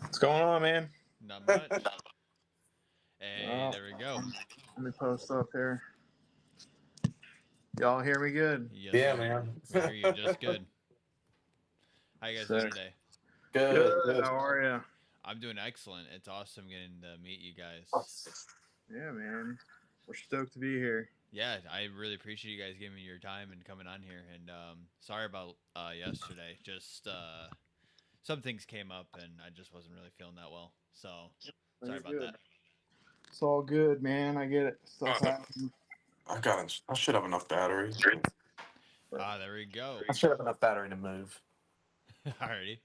What's going on, man? Not much. Hey, Well, there we go. let me post up here. Y'all hear me good? Yes, Yeah, sir. man. We hear you just good. How you guys doing Sick. today? Good, Good. good. How are you? I'm doing excellent. It's awesome getting to meet you guys. Yeah, man. We're stoked to be here. Yeah, I really appreciate you guys giving me your time and coming on here. And sorry about yesterday. Just some things came up, and I just wasn't really feeling that well. So Oh, sorry you're about good. that. It's all good, man. I get it. Stuff Uh, happens. I should have enough battery. But There we go. I should have enough battery to move. Alrighty,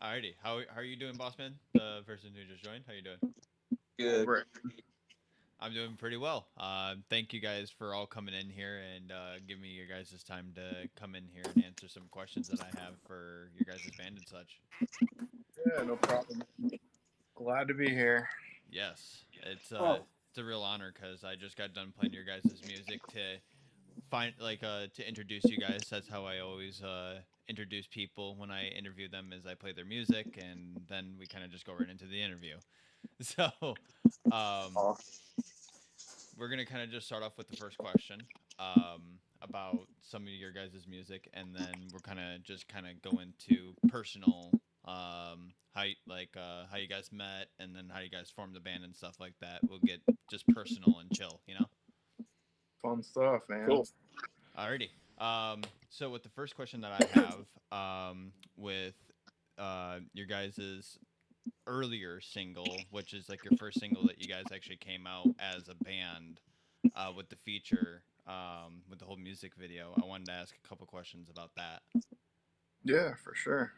alrighty. How are you doing, boss man? The person who just joined. How you doing? all Good. right. I'm doing pretty well. Thank you guys for all coming in here and giving me your guys' this time to come in here and answer some questions that I have for your guys' band and such. Yeah, no problem. Glad to be here. Yes, Oh, it's a real honor because I just got done playing your guys' music to to introduce you guys. That's how I always introduce people when I interview them is I play their music and then we kind of just go right into the interview. So, um, we're gonna kind of just start off with the first question about some of your guys' music, and then we're kind of go into personal how you guys met, and then how you guys formed the band and stuff like that. We'll get just personal and chill, you know. Fun stuff, man. cool. Alrighty. So with the first question that I have, with your guys' earlier single, which is like your first single that you guys actually came out as a band with the feature, with the whole music video. I wanted to ask a couple questions about that. Yeah, for sure.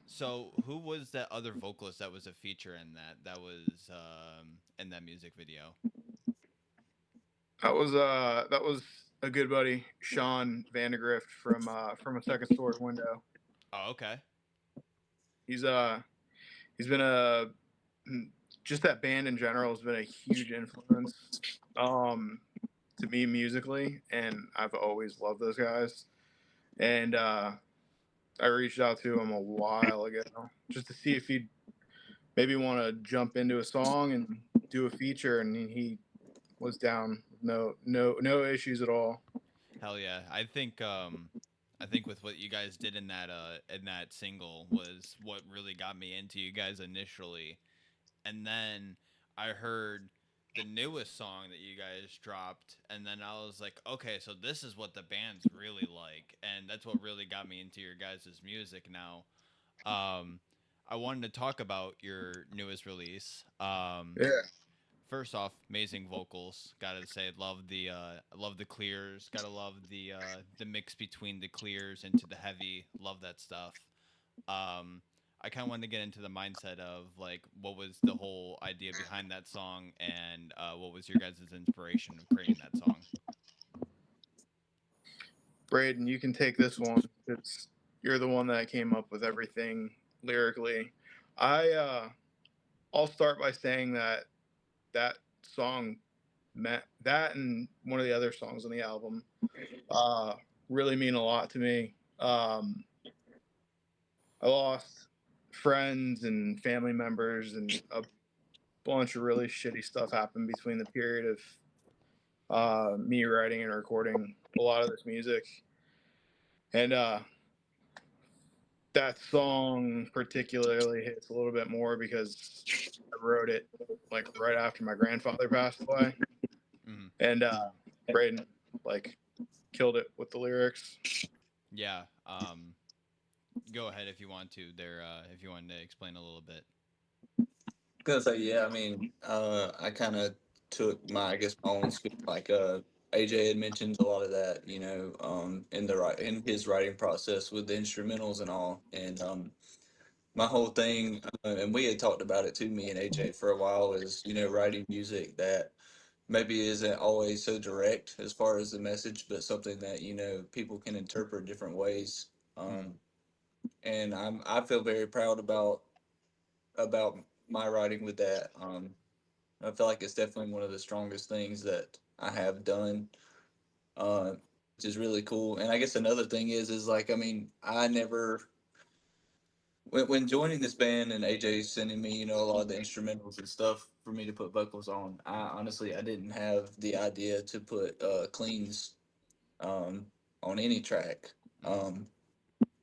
So, who was that other vocalist that was a feature in that? That was in that music video. That was a good buddy, Sean Vandegrift from a second story window. Oh, okay. He's he's been a just that band in general has been a huge influence to me musically, and I've always loved those guys. And I reached out to him a while ago just to see if he'd maybe want to jump into a song and do a feature, and he was down. No issues at all. Hell yeah. I think with what you guys did in that single was what really got me into you guys initially. And then I heard the newest song that you guys dropped, and then I was like, okay, so this is what the band's really like, and that's what really got me into your guys' music now. Um, I wanted to talk about your newest release. Yeah, First off, amazing vocals. Gotta say, love the clears. Gotta love the mix between the clears into the heavy. Love that stuff. Um, I kind of wanted to get into the mindset of like what was the whole idea behind that song, and what was your guys' inspiration of creating that song. Braden, you can take this one. It's you're the one that came up with everything lyrically. I I'll start by saying that that song meant that and one of the other songs on the album uh, really mean a lot to me. I lost friends and family members, and a bunch of really shitty stuff happened between the period of me writing and recording a lot of this music. And that song particularly hits a little bit more because I wrote it like right after my grandfather passed away. Hmm. And Braden like killed it with the lyrics. Yeah. Go ahead if you want to. There, if you want to explain a little bit. Gonna say, yeah. I mean, I kind of took my, I guess, my own spin. Like, AJ had mentioned a lot of that, in in his writing process with the instrumentals and all. And my whole thing, and we had talked about it too, me and AJ for a while, is writing music that maybe isn't always so direct as far as the message, but something that people can interpret different ways. Hmm. And I feel very proud about my writing with that. I feel like it's definitely one of the strongest things that I have done, which is really cool. And I guess another thing is like, I mean, I never when joining this band and AJ sending me, you know, a lot of the instrumentals and stuff for me to put vocals on, I honestly I didn't have the idea to put cleans um, on any track. Um,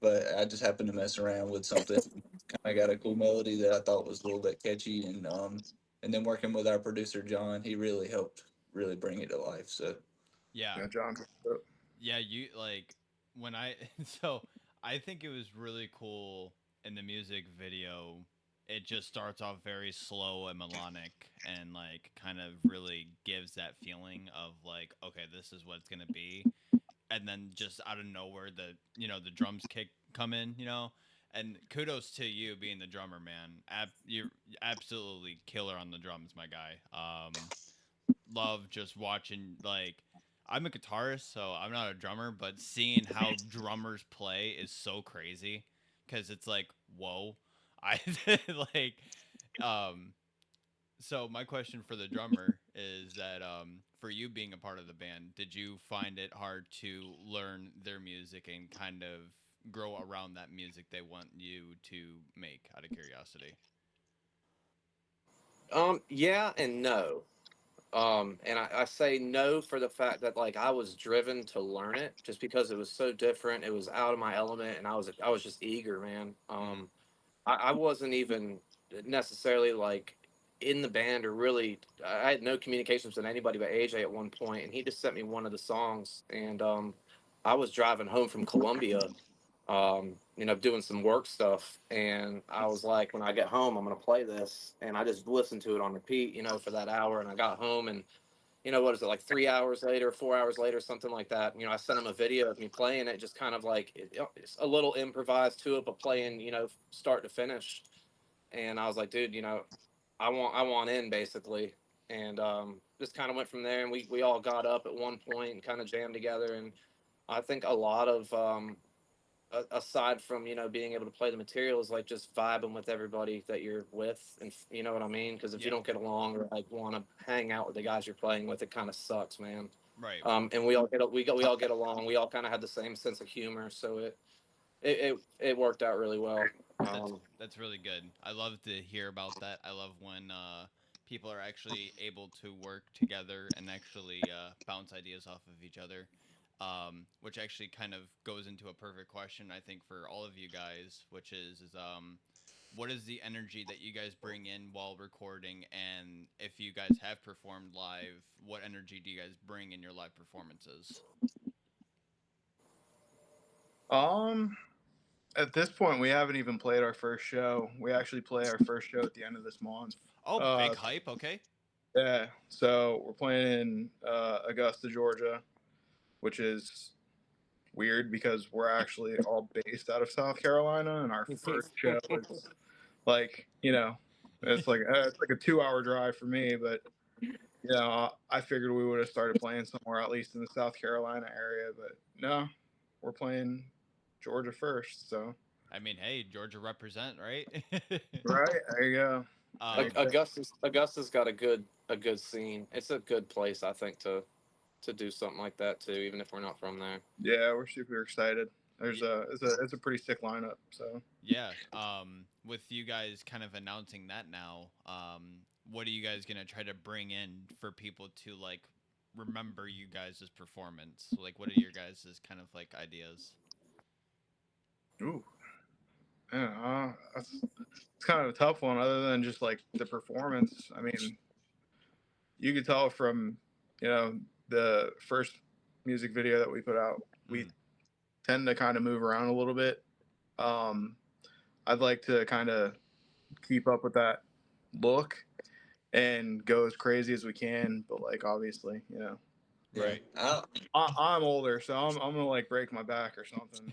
but I just happened to mess around with something. Kind of got a cool melody that I thought was a little bit catchy, and then working with our producer John, he really helped really bring it to life. So Yeah. Yeah, John. Yeah, you like when I so I think it was really cool in the music video. It just starts off very slow and melodic and like kind of really gives that feeling of like, okay, this is what it's gonna be. And then just out of nowhere the drums come in, and kudos to you being the drummer, man. You're absolutely killer on the drums, my guy. Love just watching, like, I'm a guitarist, so I'm not a drummer, but seeing how drummers play is so crazy because it's like, whoa. I like um so my question for the drummer is that for you being a part of the band, did you find it hard to learn their music and kind of grow around that music they want you to make out of curiosity? Yeah and no. And I say no for the fact that like I was driven to learn it just because it was so different. It was out of my element, and I was just eager, man. Mm. I wasn't even necessarily like in the band or really. I had no communications with anybody but AJ at one point, and he just sent me one of the songs, and I was driving home from Columbia, doing some work stuff. And I was like, when I get home, I'm going to play this. And I just listened to it on repeat, for that hour. And I got home and, what is it, like 3 hours later, 4 hours later, something like that. I sent him a video of me playing it, just kind of like it's a little improvised to it, but playing, start to finish. And I was like, dude, I want in basically. And just kind of went from there. And we all got up at one point and kind of jammed together. And I think a lot of, aside from being able to play the materials, like just vibing with everybody that you're with, and you know what I mean, because if you Yeah. don't get along or like want to hang out with the guys you're playing with, it kind of sucks, man. Right. And we all get along, we all kind of had the same sense of humor, so it worked out really well. That's um that's really good. I love to hear about that. I love when people are actually able to work together and actually bounce ideas off of each other. Which actually kind of goes into a perfect question, I think, for all of you guys, which is what is the energy that you guys bring in while recording, and if you guys have performed live, what energy do you guys bring in your live performances? Um, at this point, we haven't even played our first show. We actually play our first show at the end of this month. Oh, Uh, big hype. Okay. yeah. So we're playing in Augusta, Georgia, which is weird because we're actually all based out of South Carolina, and our first show is like, it's like a 2 hour drive for me, but I figured we would have started playing somewhere at least in the South Carolina area, but no, we're playing Georgia first. So I mean, hey, Georgia represent, right? right there you go. um, Augusta's got a good scene. It's a good place, I think, to do something like that too, even if we're not from there. Yeah, we're super excited. It's a pretty sick lineup. So yeah. With you guys kind of announcing that now, what are you guys gonna try to bring in for people to like remember you guys' performance? Like, what are your guys' kind of like ideas? ooh, yeah, it's kind of a tough one. Other than just like the performance, I mean, you could tell from the first music video that we put out, we Mm. tend to kind of move around a little bit. Um, I'd like to kind of keep up with that look and go as crazy as we can, but like obviously, yeah, Right. I'm older, so I'm gonna like break my back or something.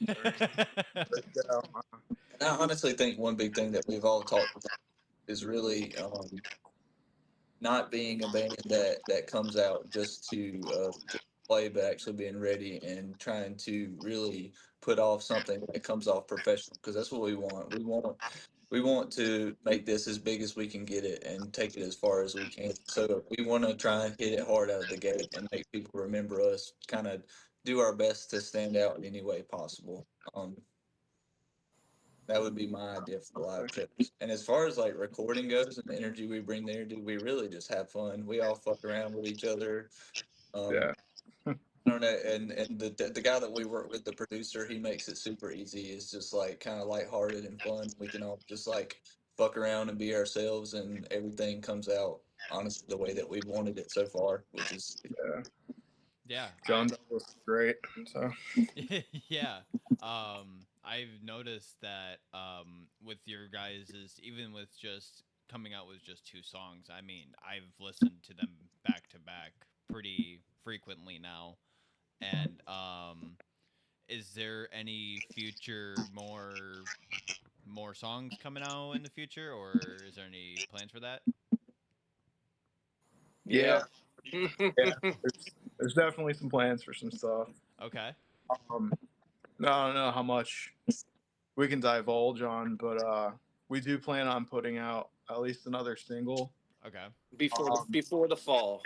I honestly think one big thing that we've all talked about is really not being a band that comes out just play, but actually being ready and trying to really put off something that comes off professional, because that's what we want. We want to make this as big as we can get it and take it as far as we can. So we want to try and hit it hard out of the gate and make people remember us. Kind of do our best to stand out in any way possible. Um, That would be my idea for the live trips. And as far as like recording goes and the energy we bring there, dude, we really just have fun. We all fuck around with each other. Yeah. I don't know, and the guy that we work with, the producer, he makes it super easy. It's just like kind of lighthearted and fun. We can all just like fuck around and be ourselves, and everything comes out honestly the way that we've wanted it so far, which is Yeah. Yeah, John was great. So yeah. I've noticed that with your guys's, even with just coming out with just 2 songs, I mean, I've listened to them back to back pretty frequently now. And is there any future more songs coming out in the future, or is there any plans for that? yeah, Yeah. yeah. There's definitely some plans for some stuff. Okay. Um, I don't know how much we can divulge on, but we do plan on putting out at least another single. Okay. Before the fall.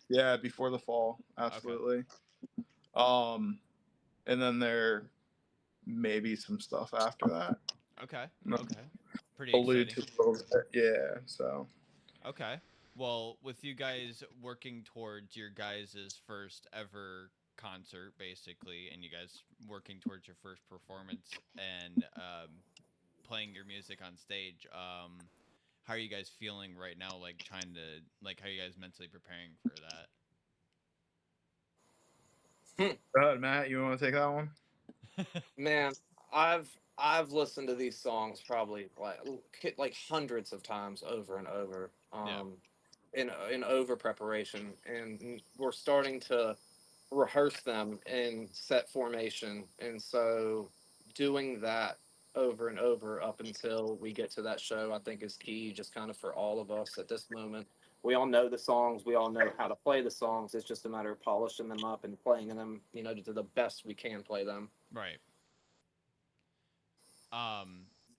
Yeah, before the fall, absolutely. And then there may be some stuff after that. Okay. No, Okay. Pretty allude exciting. to a little bit. Yeah, so Okay. Well, with you guys working towards your guys' first ever concert, basically, and you guys working towards your first performance and playing your music on stage, how are you guys feeling right now? Like trying to, like, how are you guys mentally preparing for go ahead, Matt. You want to take that one? that? Man, I've listened to these songs probably like hundreds of times over and over. Yeah. In over preparation, and we're starting to rehearse them in set formation, and so doing that over and over up until we get to that show, I think is key, just kind of for all of us at this moment. We all know the songs, we all know how to play the songs. It's just a matter of polishing them up and playing them, to the best we can play them. Right.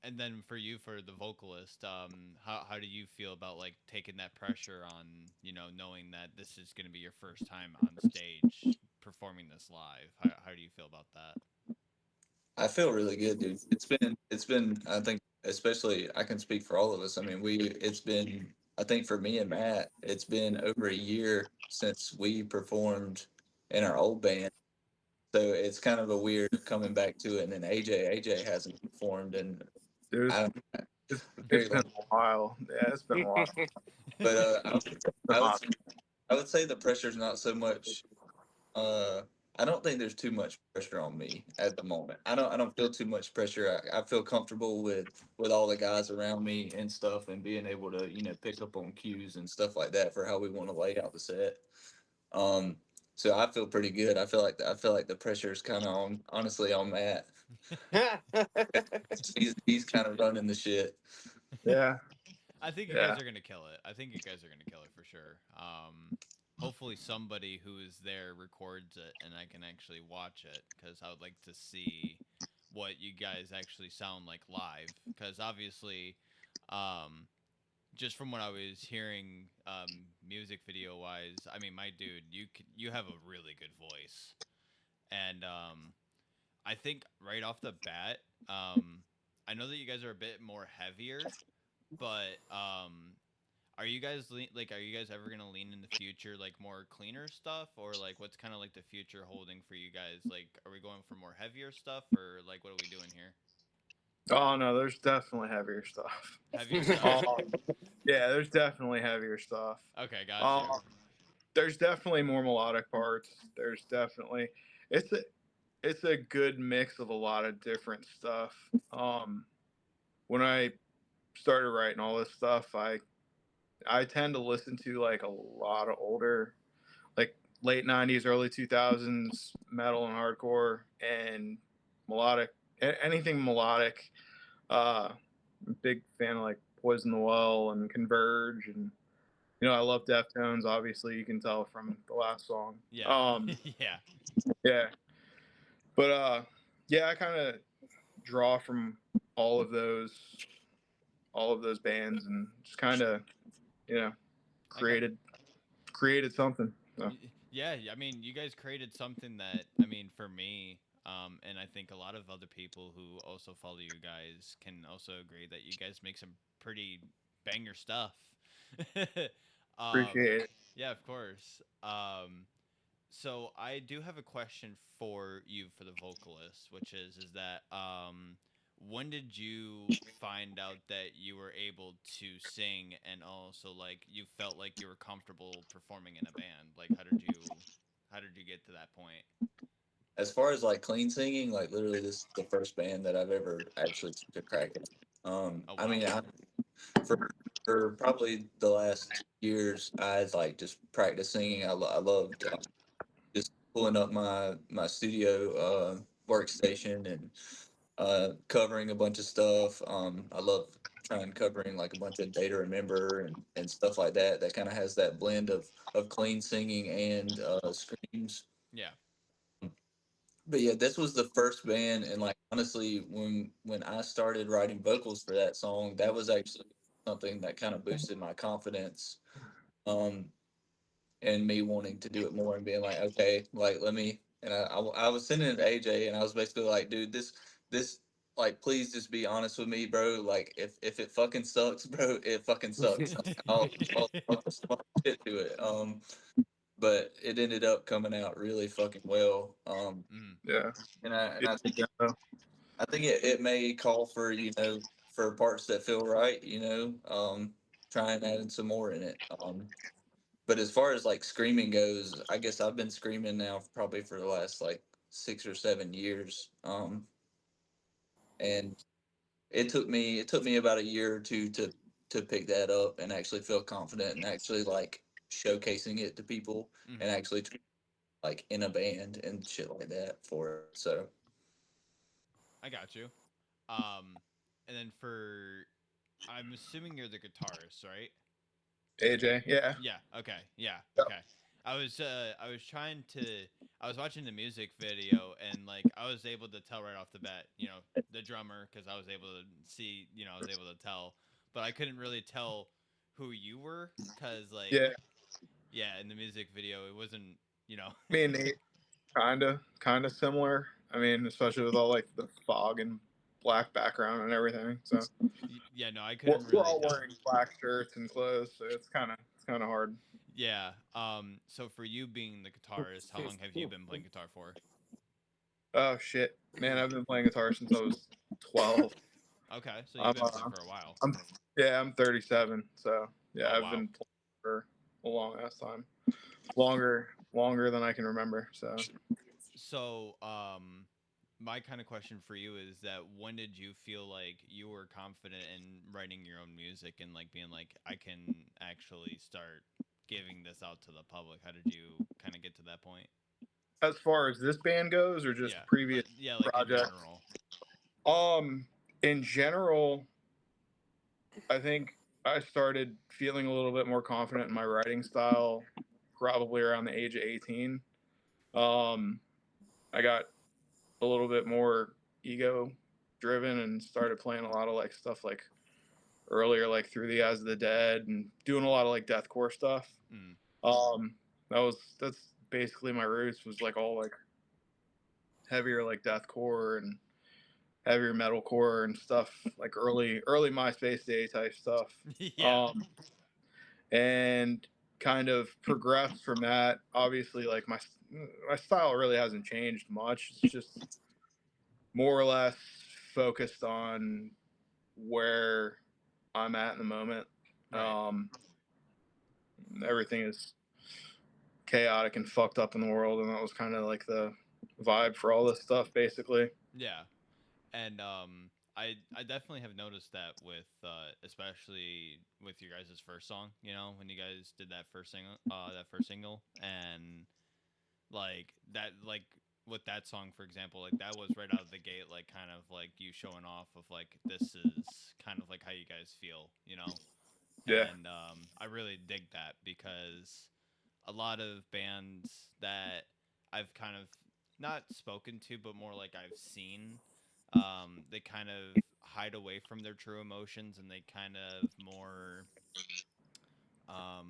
And then for you, for the vocalist, how do you feel about like taking that pressure on, knowing that this is going to be your first time on stage performing this live? How do you feel about that? I feel really good, dude. It's been I think especially I can speak for all of us. I mean, it's been I think for me and Matt, it's been over a year since we performed in our old band. So it's kind of a weird coming back to it. And then AJ hasn't performed in Dude, I don't it's very been long. a while. Yeah, it's been a while. But I would I would say the pressure's not so much. Uh, I don't think there's too much pressure on me at the moment. I don't feel too much pressure. I feel comfortable with all the guys around me and stuff, and being able to pick up on cues and stuff like that for how we want to lay out the set. Um, so I feel pretty good. I feel like the pressure is kind of on honestly on Matt. He's kind of running the shit. Yeah, I think you yeah. guys are gonna kill it. I think you guys are gonna kill it for sure. Hopefully somebody who is there records it and I can actually watch it because I would like to see what you guys actually sound like live. Because obviously, um, just from what I was hearing, music video wise, I mean, my dude, you have a really good voice, and I think right off the bat, I know that you guys are a bit more heavier, but are you guys are you guys ever gonna lean in the future like more cleaner stuff, or like what's kind of like the future holding for you guys? Like, are we going for more heavier stuff, or like what are we doing here? Oh no, there's definitely heavier stuff. Heavier stuff. Yeah, there's definitely heavier stuff. Okay, got you. There's definitely more melodic parts. There's definitely it's a it's a good mix of a lot of different stuff. When I started writing all this stuff, I tend to listen to like a lot of older, like late '90s, early 2000s metal and hardcore and melodic, anything melodic. Big fan of like Poison the Well and Converge, and I love Deftones. Obviously, you can tell from the last song. Yeah. Yeah. Yeah, but yeah, I kind of draw from all of those, all of those bands, and just kind of, you know, Okay. created something. So. Yeah, I mean, you guys created something that, I mean, for me, And I think a lot of other people who also follow you guys can also agree that you guys make some pretty banger stuff. um, Appreciate it. yeah, of course. So I do have a question for you for the vocalist, which is that when did you find out that you were able to sing and also like you felt like you were comfortable performing in a band? Like how did you get to that point? As far as like clean singing, like literally this is the first band that I've ever actually took a crack at. Oh I wow. mean, for probably the last 2 years, I like just practiced singing. I loved just pulling up my studio workstation and covering a bunch of stuff. I love trying covering like a bunch of Data Remember and stuff like that. That kind of has that blend of clean singing and screams. Yeah. But yeah, this was the first band, and like honestly, when I started writing vocals for that song, that was actually something that kind of boosted my confidence, um, and me wanting to do it more and being like, okay, like let me. And I was sending it to AJ, and I was basically like, dude, this like please just be honest with me, bro. Like if it fucking sucks, bro, it fucking sucks. Like, I'll just fuck shit to it. But it ended up coming out really fucking well. Mm, Yeah. And I think Yeah. I think it may call for, for parts that feel right, try and add some more in it. But as far as like screaming goes, I guess I've been screaming now probably for the last like 6 or 7 years. And it took me about a year or two to pick that up and actually feel confident and actually like showcasing it to people mhm. and actually like in a band and shit like that for it. So I got you. Um, and then I'm assuming you're the guitarist, right? AJ. Yeah. Yeah. Okay. Yeah. Yeah. Okay. I was trying to I was watching the music video and like I was able to tell right off the bat, the drummer because I was able to see, I was able to tell, but I couldn't really tell who you were because like Yeah. yeah, in the music video it wasn't, you know. Me and Nate, kind of similar. I mean, especially with all like the fog and black background and everything. So Yeah, no, I we're, couldn't we're really all tell. wearing black shirts and clothes, so it's kind of hard. Yeah. So for you being the guitarist, how long have you been playing guitar for? Oh shit, man! I've been playing guitar since I was 12. Okay, so you've I'm, been playing for a while. I'm yeah, I'm 37. So yeah, Oh I've wow. been playing for a long ass time, longer than I can remember. So So, my kind of question for you is that when did you feel like you were confident in writing your own music and like being like, I can actually start giving this out to the public? How did you kind of get to that point? as far as this band goes, or just Yeah, previous yeah, like in projects, general. in general, I think I started feeling a little bit more confident in my writing style probably around the age of 18. Um, I got a little bit more ego driven and started playing a lot of like stuff like earlier, like Through the Eyes of the Dead and doing a lot of like deathcore stuff. Mm, Um, that's basically my roots was like all like heavier like deathcore and heavier metalcore and stuff like early MySpace day type stuff. yeah, And kind of progressed from that. Obviously, like my style really hasn't changed much. It's just more or less focused on where I'm at in the moment. right. Um, Everything is chaotic and fucked up in the world, and that was kind of like the vibe for all this stuff, basically. Yeah. And I definitely have noticed that with especially with your guys' first song, when you guys did that first single and like that like with that song for example, like that was right out of the gate like kind of like you showing off of like this is kind of like how you guys feel. Yeah, And I really dig that because a lot of bands that I've kind of not spoken to, but more like I've seen, they kind of hide away from their true emotions and they kind of more, how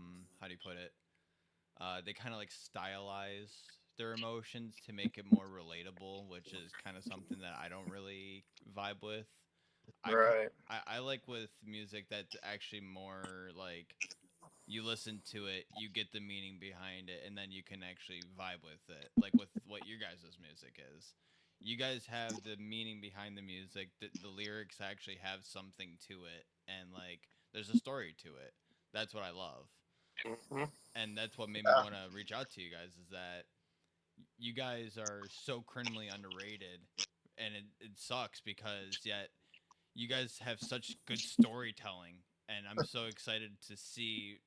do you put it? They kind of like stylize their emotions to make it more relatable, which is kind of something that I don't really vibe with. Right. I like with music that's actually more like you listen to it, you get the meaning behind it, and then you can actually vibe with it. Like with what your guys' music is. You guys have the meaning behind the music, the lyrics actually have something to it, and like there's a story to it. That's what I love. Mhm. And that's what made me want to reach out to you guys is that you guys are so criminally underrated, and it sucks because yet you guys have such good storytelling, and I'm so excited to see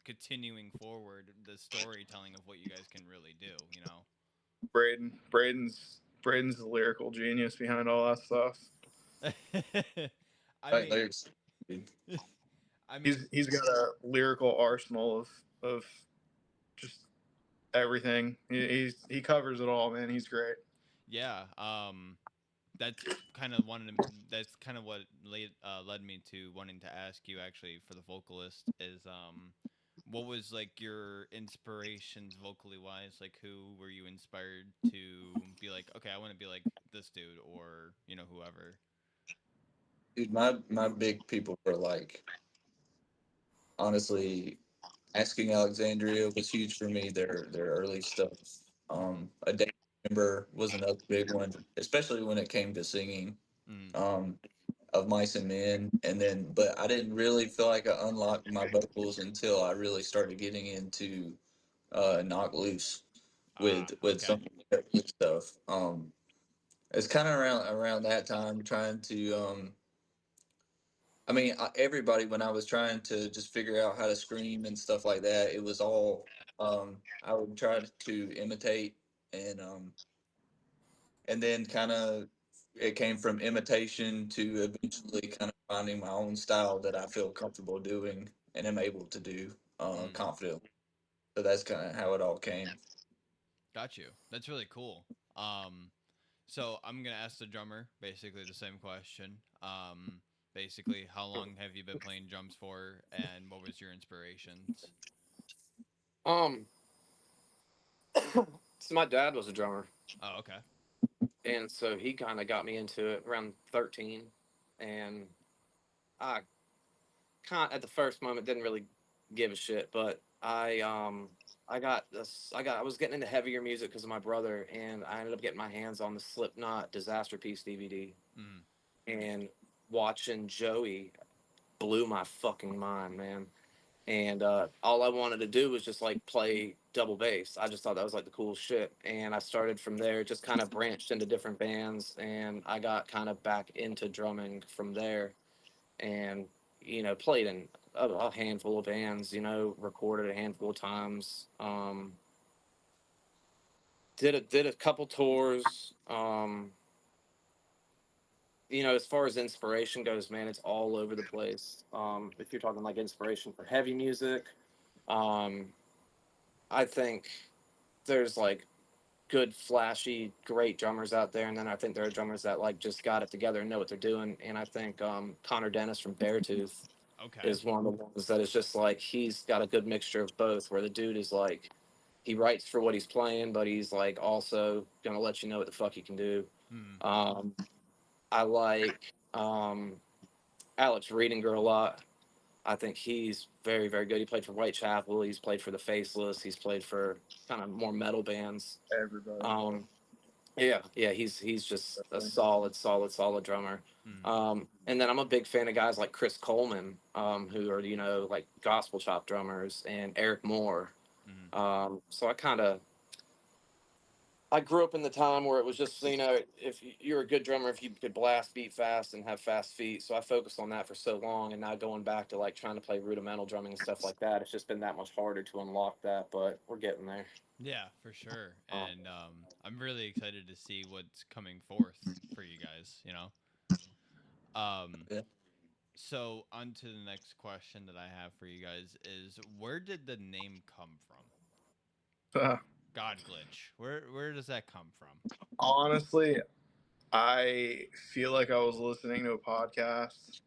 continuing forward the storytelling of what you guys can really do. You know. Braden's the lyrical genius behind all that stuff. I Right, mean, lyrics. Dude. I mean, He's got a lyrical arsenal of just everything. He covers it all, man. He's great. yeah. That's kind of one. That's kind of what led me to wanting to ask you actually for the vocalist is what was like your inspirations vocally wise? Like who were you inspired to be like, okay, I want to be like this dude or whoever. Dude, my big people were like, honestly, Asking Alexandria was huge for me. Their early stuff. A Day Remember was another big one, especially when it came to singing. Mm, Um, of Mice and Men, and then but I didn't really feel like I unlocked my vocals until I really started getting into Knock Loose with okay. some of the early stuff. It's kind of around that time trying to I mean, everybody, when I was trying to just figure out how to scream and stuff like that, it was all I would try to imitate, and then kind of it came from imitation to eventually kind of finding my own style that I feel comfortable doing and am able to do Mm, confidently. So that's kind of how it all came. got you. That's really cool. Um, so I'm gonna ask the drummer basically the same question. Basically, how long have you been playing drums for, and what was your inspirations? Um, so my dad was a drummer, Oh, okay. and so he kind of got me into it around 13, and I at the first moment didn't really give a shit, but I was getting into heavier music because of my brother, and I ended up getting my hands on the Slipknot Disaster Piece DVD, Mm, and watching Joey blew my fucking mind, man. And all I wanted to do was just like play double bass. I just thought that was like the coolest shit, and I started from there. Just kind of branched into different bands, and I got kind of back into drumming from there, and played in a handful of bands. Recorded a handful of times. Did a couple tours. As far as inspiration goes, man, it's all over the place. If you're talking like inspiration for heavy music, um, I think there's like good, flashy, great drummers out there, and then I think there are drummers that like just got it together and know what they're doing. And I think Connor Dennis from Beartooth okay. is one of the ones that is just like he's got a good mixture of both, where the dude is like he writes for what he's playing, but he's like also gonna let you know what the fuck he can do. Mm, Um, I like Alex Reedinger a lot. I think he's very, very good. He played for Whitechapel. He's played for the Faceless. He's played for kind of more metal bands. Everybody. Yeah. He's just a solid, solid, solid drummer. mm, And then I'm a big fan of guys like Chris Coleman, who are like gospel chop drummers, and Eric Moore. mm. So I grew up in the time where it was just, if you're a good drummer, if you could blast beat fast and have fast feet. So I focused on that for so long. And now going back to like trying to play rudimental drumming and stuff like that, it's just been that much harder to unlock that, but we're getting there. Yeah, for sure. Um, And I'm really excited to see what's coming forth for you guys. Um, Yeah. so on to the next question that I have for you guys is where did the name come from? God glitch. Where does that come from? Honestly, I feel like I was listening to a podcast,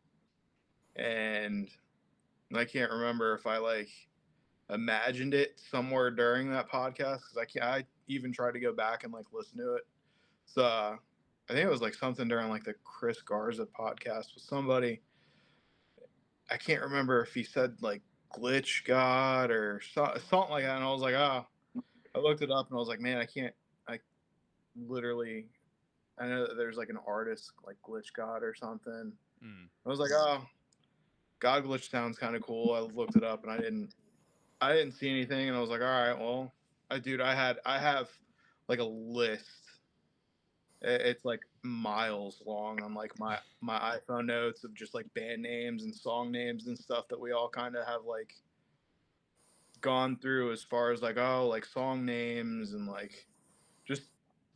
and I can't remember if I like imagined it somewhere during that podcast because I even tried to go back and like listen to it. So I think it was like something during like the Chris Garza podcast with somebody. I can't remember if he said like glitch god or something like that, and I was like, oh, I looked it up and I was like, man, I can't. I literally, I know that there's like an artist like glitch god or something. I was like, oh, God glitch sounds kind of cool. I looked it up and I didn't see anything, and I was like, all right, well, I have like a list. It's like miles long on like my iPhone notes of just like band names and song names and stuff that we all kind of have like gone through as far as like, oh, like song names and like just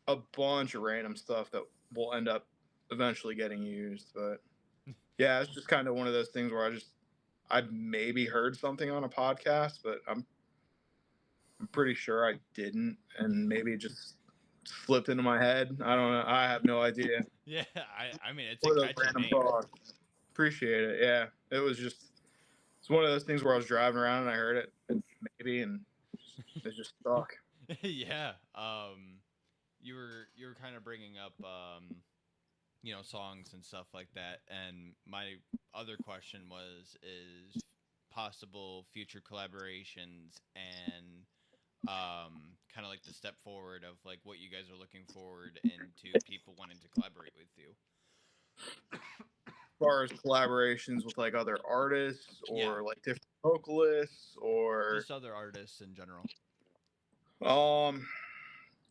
a bunch of random stuff that will end up eventually getting used. But yeah, it's just kind of one of those things where I maybe heard something on a podcast, but I'm pretty sure I didn't, and maybe it just slipped into my head. I don't know. I have no idea. Yeah, I mean it's a One of those catchy random name. thoughts. Appreciate it. Yeah, it was just it's one of those things where I was driving around and I heard it maybe, and it just stuck. Yeah. You were kind of bringing up songs and stuff like that, and my other question is possible future collaborations and kind of like the step forward of like what you guys are looking forward into people wanting to collaborate with you. As far as collaborations with like other artists or like different vocalists or Just other artists in general.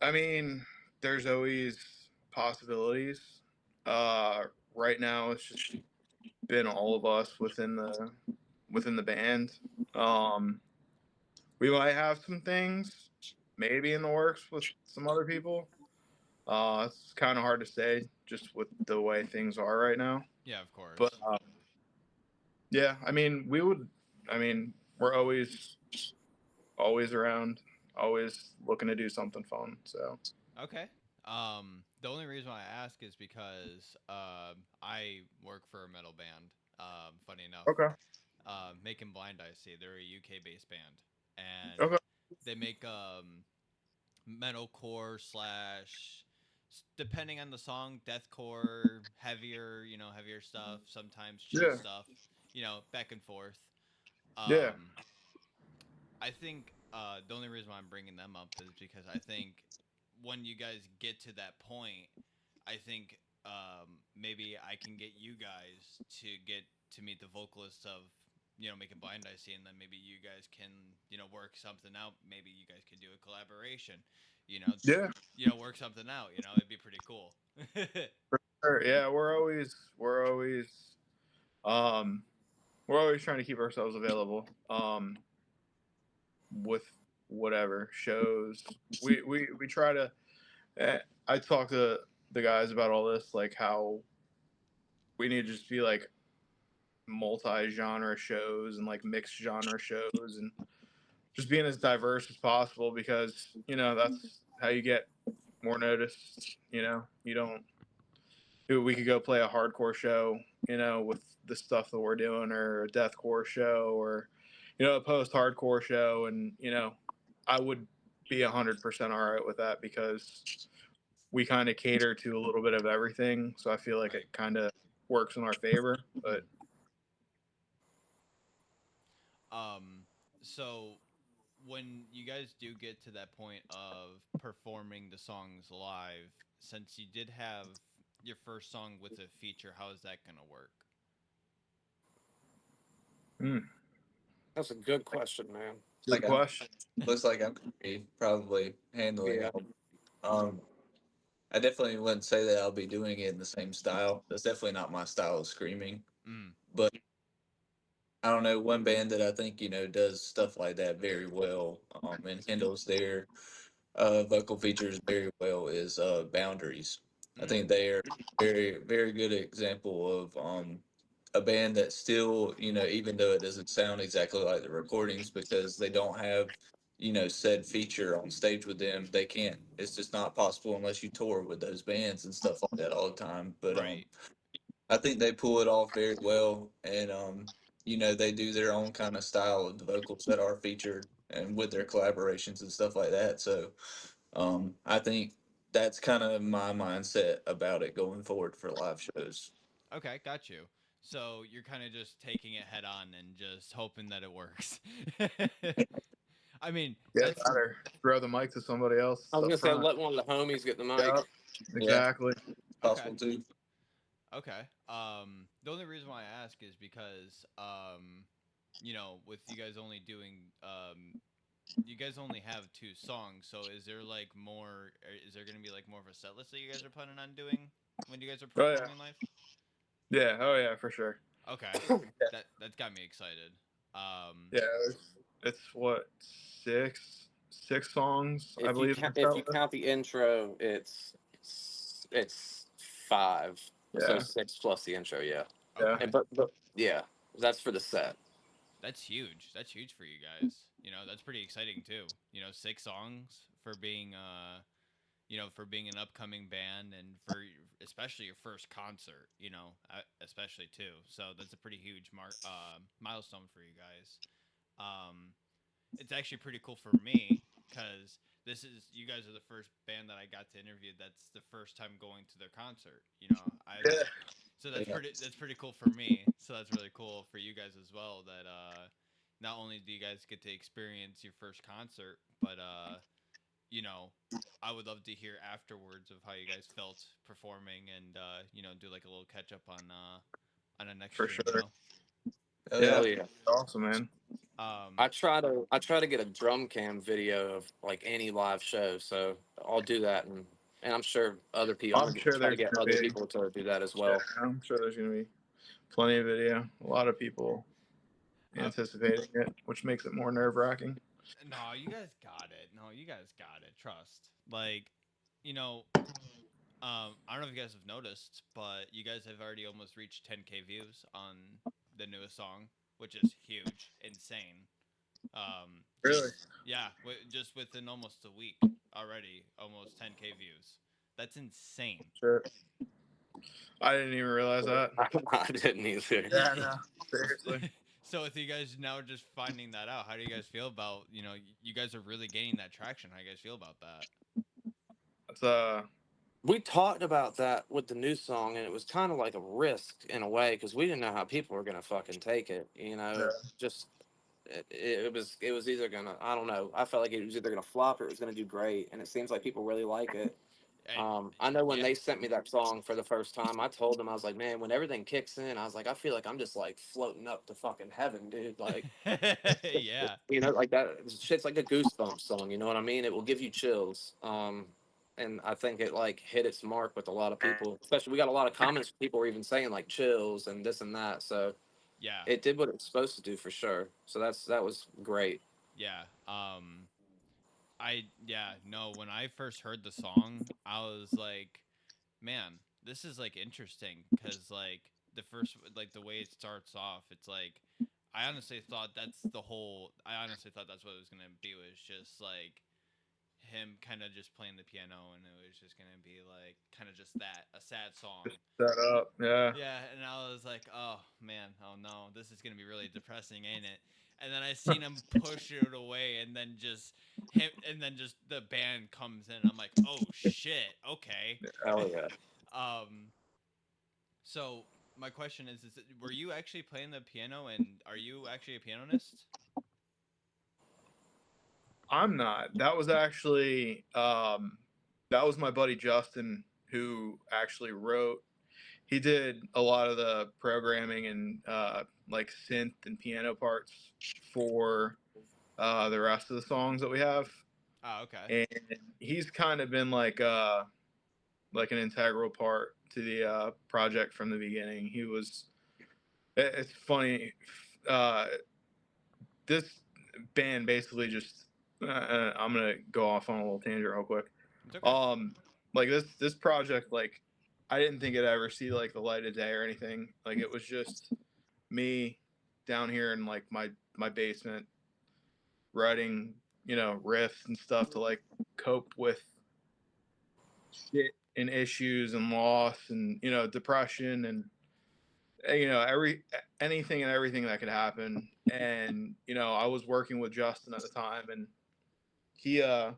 I mean, there's always possibilities. Right now it's just been all of us within the band. We might have some things maybe in the works with some other people. It's kind of hard to say just with the way things are right now. Yeah, of course. But yeah, I mean, we're always around, always looking to do something fun. So Okay. The only reason why I ask is because I work for a metal band. Funny enough. okay, Making Blind I See. They're a UK based band, and okay, they make metalcore slash, depending on the song, deathcore, heavier, heavier stuff. Sometimes chill yeah, stuff. Back and forth. yeah, I think the only reason why I'm bringing them up is because I think when you guys get to that point, I think maybe I can get you guys to meet the vocalists of Making Blind I See, and then maybe you guys can work something out. Maybe you guys could do a collaboration. yeah. Work something out. It'd be pretty cool. Sure. Yeah, um, we're always trying to keep ourselves available. With whatever shows we try to. I talk to the guys about all this, like how we need to just be like multi-genre shows and like mixed genre shows and just being as diverse as possible because that's how you get more noticed. You don't. We could go play a hardcore show, with the stuff that we're doing, or a deathcore show, or a post-hardcore show, and I would be 100% all right with that because we kind of cater to a little bit of everything. So I feel like Right. it kind of works in our favor. But So when you guys do get to that point of performing the songs live, since you did have your first song with a feature, how is that gonna work? That's a good question, man. good Like, question. looks like I'm gonna be probably handling Yeah. it. I definitely wouldn't say that I'll be doing it in the same style. That's definitely not my style of screaming. Mm. But I don't know, one band that I think, does stuff like that very well, and handles their vocal features very well is Boundaries. I think they are very, very good example of a band that still, even though it doesn't sound exactly like the recordings because they don't have, said feature on stage with them, they can't. It's just not possible unless you tour with those bands and stuff like that all the time. But Right. I think they pull it off very well, and they do their own kind of style of the vocals that are featured and with their collaborations and stuff like that. So I think that's kind of my mindset about it going forward for live shows. Okay, got you. So you're kind of just taking it head on and just hoping that it works. I mean, Get that's better. Throw the mic to somebody else I was up gonna say front. let one of the homies get the mic. Yeah, exactly. Possible too. okay. The only reason why I ask is because with you guys only doing you guys only have 2 songs, so is there like more? Is there gonna be like more of a set list that you guys are planning on doing when you guys are Oh, yeah. performing live? Yeah. Oh yeah, for sure. Okay, that's got me excited. Yeah. It's what, six songs, I believe. If you count the intro, it's 5. So Yeah. 6 plus the intro, yeah. Yeah. Okay. But yeah, that's for the set. That's huge. That's huge for you guys. That's pretty exciting too. 6 songs for being for being an upcoming band and for especially your first concert, especially too. So that's a pretty huge milestone for you guys. It's actually pretty cool for me because you guys are the first band that I got to interview. That's the first time going to their concert. Yeah. So that's Yeah. pretty cool for me. So that's really cool for you guys as well. That not only do you guys get to experience your first concert, but I would love to hear afterwards of how you guys felt performing and do like a little catch up on a next For stream, sure. Oh, Yeah. Hell yeah. Awesome, man. I try to get a drum cam video of like any live show, so I'll do that, and I'm sure other people. I'm sure try to there's get gonna other be. people to do that as Yeah, well. I'm sure there's gonna be plenty of video. A lot of people anticipating it, which makes it more nerve wracking. No, you guys got it. No, you guys got it. Trust. Like, I don't know if you guys have noticed, but you guys have already almost reached 10K views on the newest song, which is huge, insane. Really? Yeah, just within almost a week already, almost 10K views. That's insane. Sure. I didn't even realize that. I didn't either. Yeah, no. Seriously. So with you guys now just finding that out, how do you guys feel about, you guys are really gaining that traction. How do you guys feel about that? It's We talked about that with the new song, and it was kind of like a risk in a way because we didn't know how people were gonna fucking take it. Yeah. Just it was either gonna, I don't know. I felt like it was either gonna flop or it was gonna do great, and it seems like people really like it. I know when yeah. they sent me that song for the first time, I told them, I was like, man, when everything kicks in, I was like, I feel like I'm just like floating up to fucking heaven, dude. Like, Yeah. like that shit's like a goosebumps song. You know what I mean? It will give you chills. And I think it like hit its mark with a lot of people. Especially, we got a lot of comments. People were even saying like chills and this and that. So Yeah. it did what it was supposed to do for sure. So that was great. Yeah. No, when I first heard the song, I was like, man, this is like interesting because like the first like the way it starts off, it's like I honestly thought that's what it was gonna be, was just like him kind of just playing the piano, and it was just gonna be like kind of just a sad song. set up. Yeah. Yeah, and I was like, oh man, oh no, this is gonna be really depressing, ain't it? And then I seen him push it away, and then just the band comes in. I'm like, oh shit, okay. Hell yeah. So my question is were you actually playing the piano, and are you actually a pianist? I'm not. That was actually that was my buddy Justin who actually wrote. He did a lot of the programming and like synth and piano parts for the rest of the songs that we have. Oh, okay. And he's kind of been like an integral part to the project from the beginning. He was. It's funny. This band basically just. I'm gonna go off on a little tangent real quick. It's okay. Like this project, like I didn't think it'd ever see like the light of day or anything. Like it was just me down here in like my basement writing, riffs and stuff to like cope with shit and issues and loss and depression and anything and everything that could happen. And I was working with Justin at the time, and he I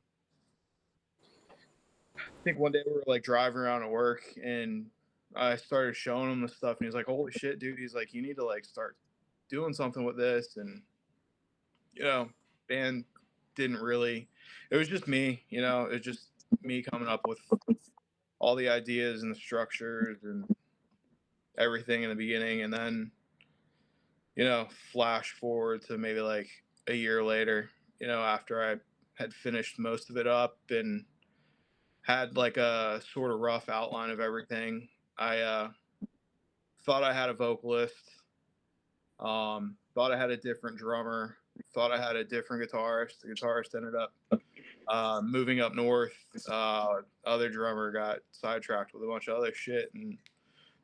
think one day we were like driving around at work, and I started showing him the stuff, and he's like, "Holy shit, dude!" He's like, "You need to like start doing something with this." And band didn't really. It was just me, it was just me coming up with all the ideas and the structures and everything in the beginning, and then flash forward to maybe like a year later, after I had finished most of it up and had like a sort of rough outline of everything. I thought I had a vocalist, thought I had a different drummer, thought I had a different guitarist. The guitarist ended up moving up north. Other drummer got sidetracked with a bunch of other shit, and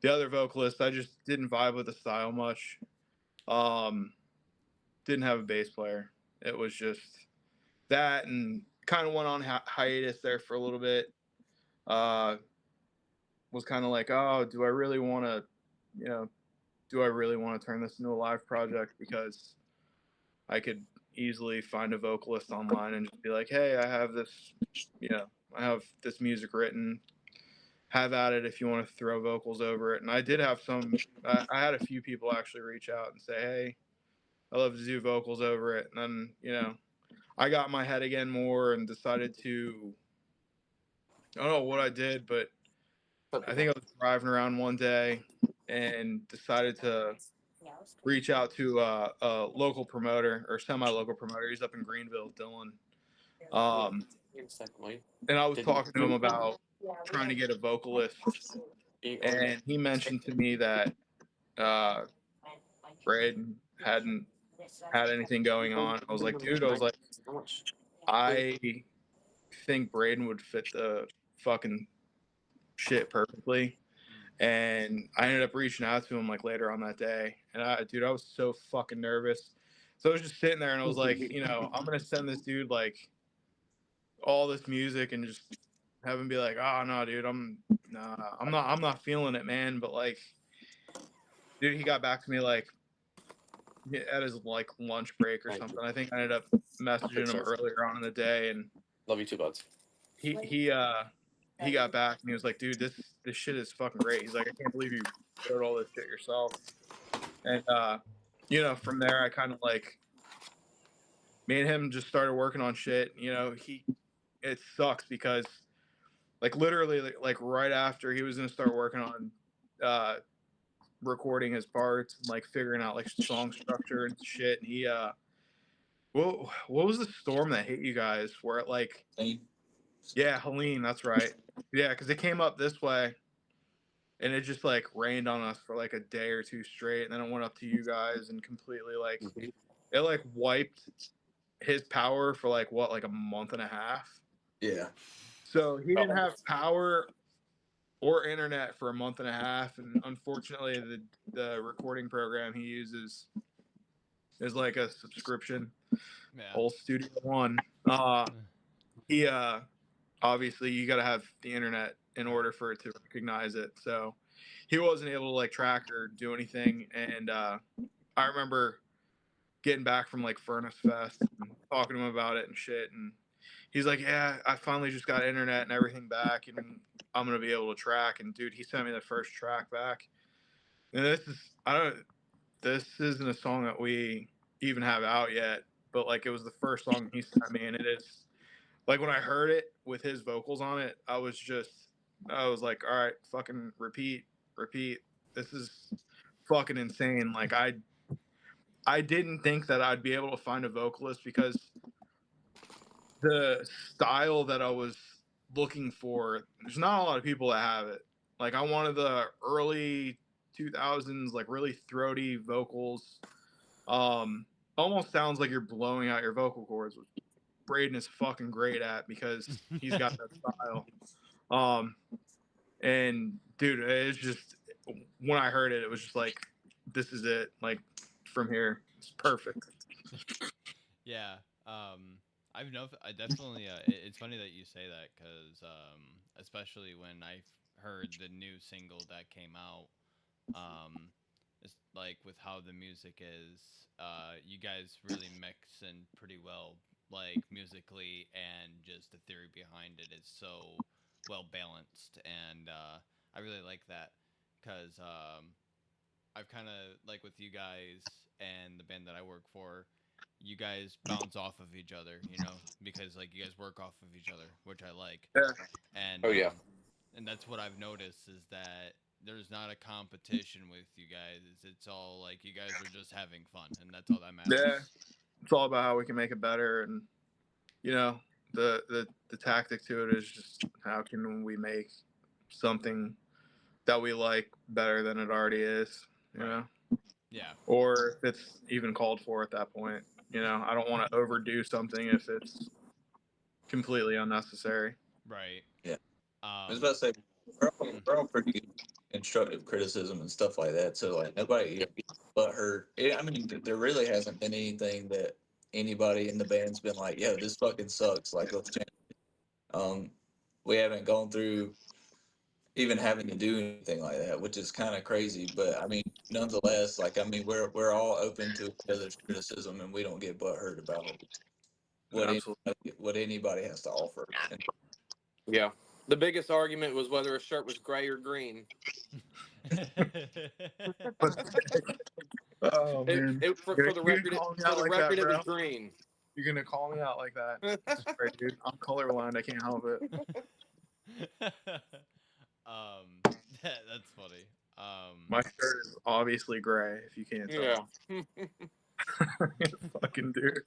the other vocalist, I just didn't vibe with the style much. Didn't have a bass player. It was just that, and kind of went on hiatus there for a little bit. Was kind of like, oh, do I really want to, turn this into a live project? Because I could easily find a vocalist online and just be like, hey, I have this, I have this music written. Have at it if you want to throw vocals over it. And I did have some. I had a few people actually reach out and say, hey, I love to do vocals over it. And then, I got in my head again more and decided to. I don't know what I did, but I think I was driving around one day and decided to reach out to a local promoter or semi-local promoter. He's up in Greenville, Dylan. And I was talking to him about trying to get a vocalist, and he mentioned to me that Braden hadn't had anything going on. I was like, dude, I think Braden would fit the fucking shit perfectly. And I ended up reaching out to him like later on that day. And I was so fucking nervous. So I was just sitting there and I was like, I'm gonna send this dude like all this music and just have him be like, oh no, dude, I'm not feeling it, man. But like, dude, he got back to me like at his like lunch break or something. I think I ended up messaging him earlier on in the day, and Love you too, buds. he got back and he was like, dude, this shit is fucking great. He's like, I can't believe you wrote all this shit yourself. And from there I kind of like me and him just started working on shit. It sucks because like literally like right after he was gonna start working on recording his parts and like figuring out like song structure and shit, and he what was the storm that hit you guys where it like yeah, Helene, that's right. Yeah, because it came up this way and it just like rained on us for like a day or two straight, and then it went up to you guys and completely like it like wiped his power for like what, like a month and a half. Yeah. So he didn't have power or internet for a month and a half, and unfortunately the recording program he uses is like a subscription. Yeah. Old Studio One. He obviously you got to have the internet in order for it to recognize it. So he wasn't able to like track or do anything. And I remember getting back from like Furnace Fest and talking to him about it and shit. And he's like, yeah, I finally just got internet and everything back, and I'm going to be able to track. And dude, he sent me the first track back. And this isn't a song that we even have out yet, but like it was the first song he sent me, and it is like when I heard it with his vocals on it, I was like, all right, fucking repeat. This is fucking insane. Like I didn't think that I'd be able to find a vocalist because the style that I was looking for, there's not a lot of people that have it. Like I wanted the early 2000s, like really throaty vocals. Almost sounds like you're blowing out your vocal cords, which Braden is fucking great at because he's got that style. And dude, it's just when I heard it, it was just like, this is it. Like from here, it's perfect. Yeah. I definitely. It's funny that you say that because, especially when I heard the new single that came out, it's like with how the music is, you guys really mix in pretty well, like musically, and just the theory behind it is so well balanced, and I really like that because I've kind of like with you guys and the band that I work for, you guys bounce off of each other, you know, because like you guys work off of each other, which I like, Yeah. and Oh, yeah. and that's what I've noticed is that there's not a competition with you guys. It's all like you guys are just having fun, and that's all that matters. Yeah. It's all about how we can make it better, and you know, the tactic to it is just how can we make something that we like better than it already is, you Right. know, Yeah. or if it's even called for at that point. You know, I don't want to overdo something if it's completely unnecessary. Right. Yeah. I was Um, about to say we're all pretty good constructive criticism and stuff like that. So like nobody but hurt. I mean, there really hasn't been anything that anybody in the band's been like, "Yo, this fucking sucks." Like, let's change. Um, we haven't gone through even having to do anything like that, which is kind of crazy. But I mean, nonetheless, like I mean, we're all open to each other's criticism, and we don't get butthurt about Absolutely. what anybody has to offer. And Yeah. The biggest argument was whether a shirt was gray or green. Oh man, For you're the gonna record, call me for out the like that, record, it was bro. green. You're gonna call me out like that. Sorry, dude. I'm colorblind. I can't help it. that's funny. My shirt is obviously gray. If you can't Yeah. tell. Fucking dude.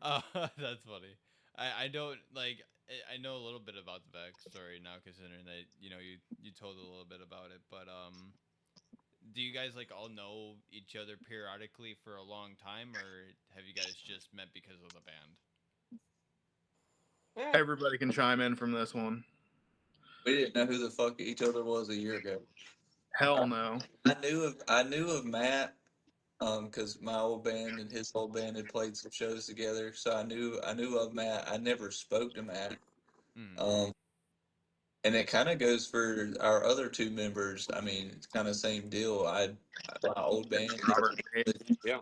That's funny. I don't like. I know a little bit about the backstory now, considering that you told a little bit about it. But do you guys like all know each other periodically for a long time, or have you guys just met because of the band? Everybody can chime in from this one. we didn't know who the fuck each other was a year ago. Hell no. I knew of Matt, because my old band and his old band had played some shows together. So I knew of Matt. I never spoke to Matt. Mm. And it kind of goes for our other two members. I mean, it's kind of same deal. My old band Robert. Yeah.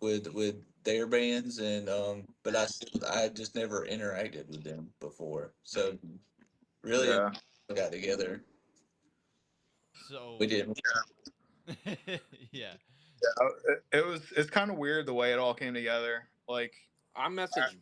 with their bands, and but I just never interacted with them before. So really, Yeah. we got together. So We didn't. yeah. It's kind of weird the way it all came together. Like, I messaged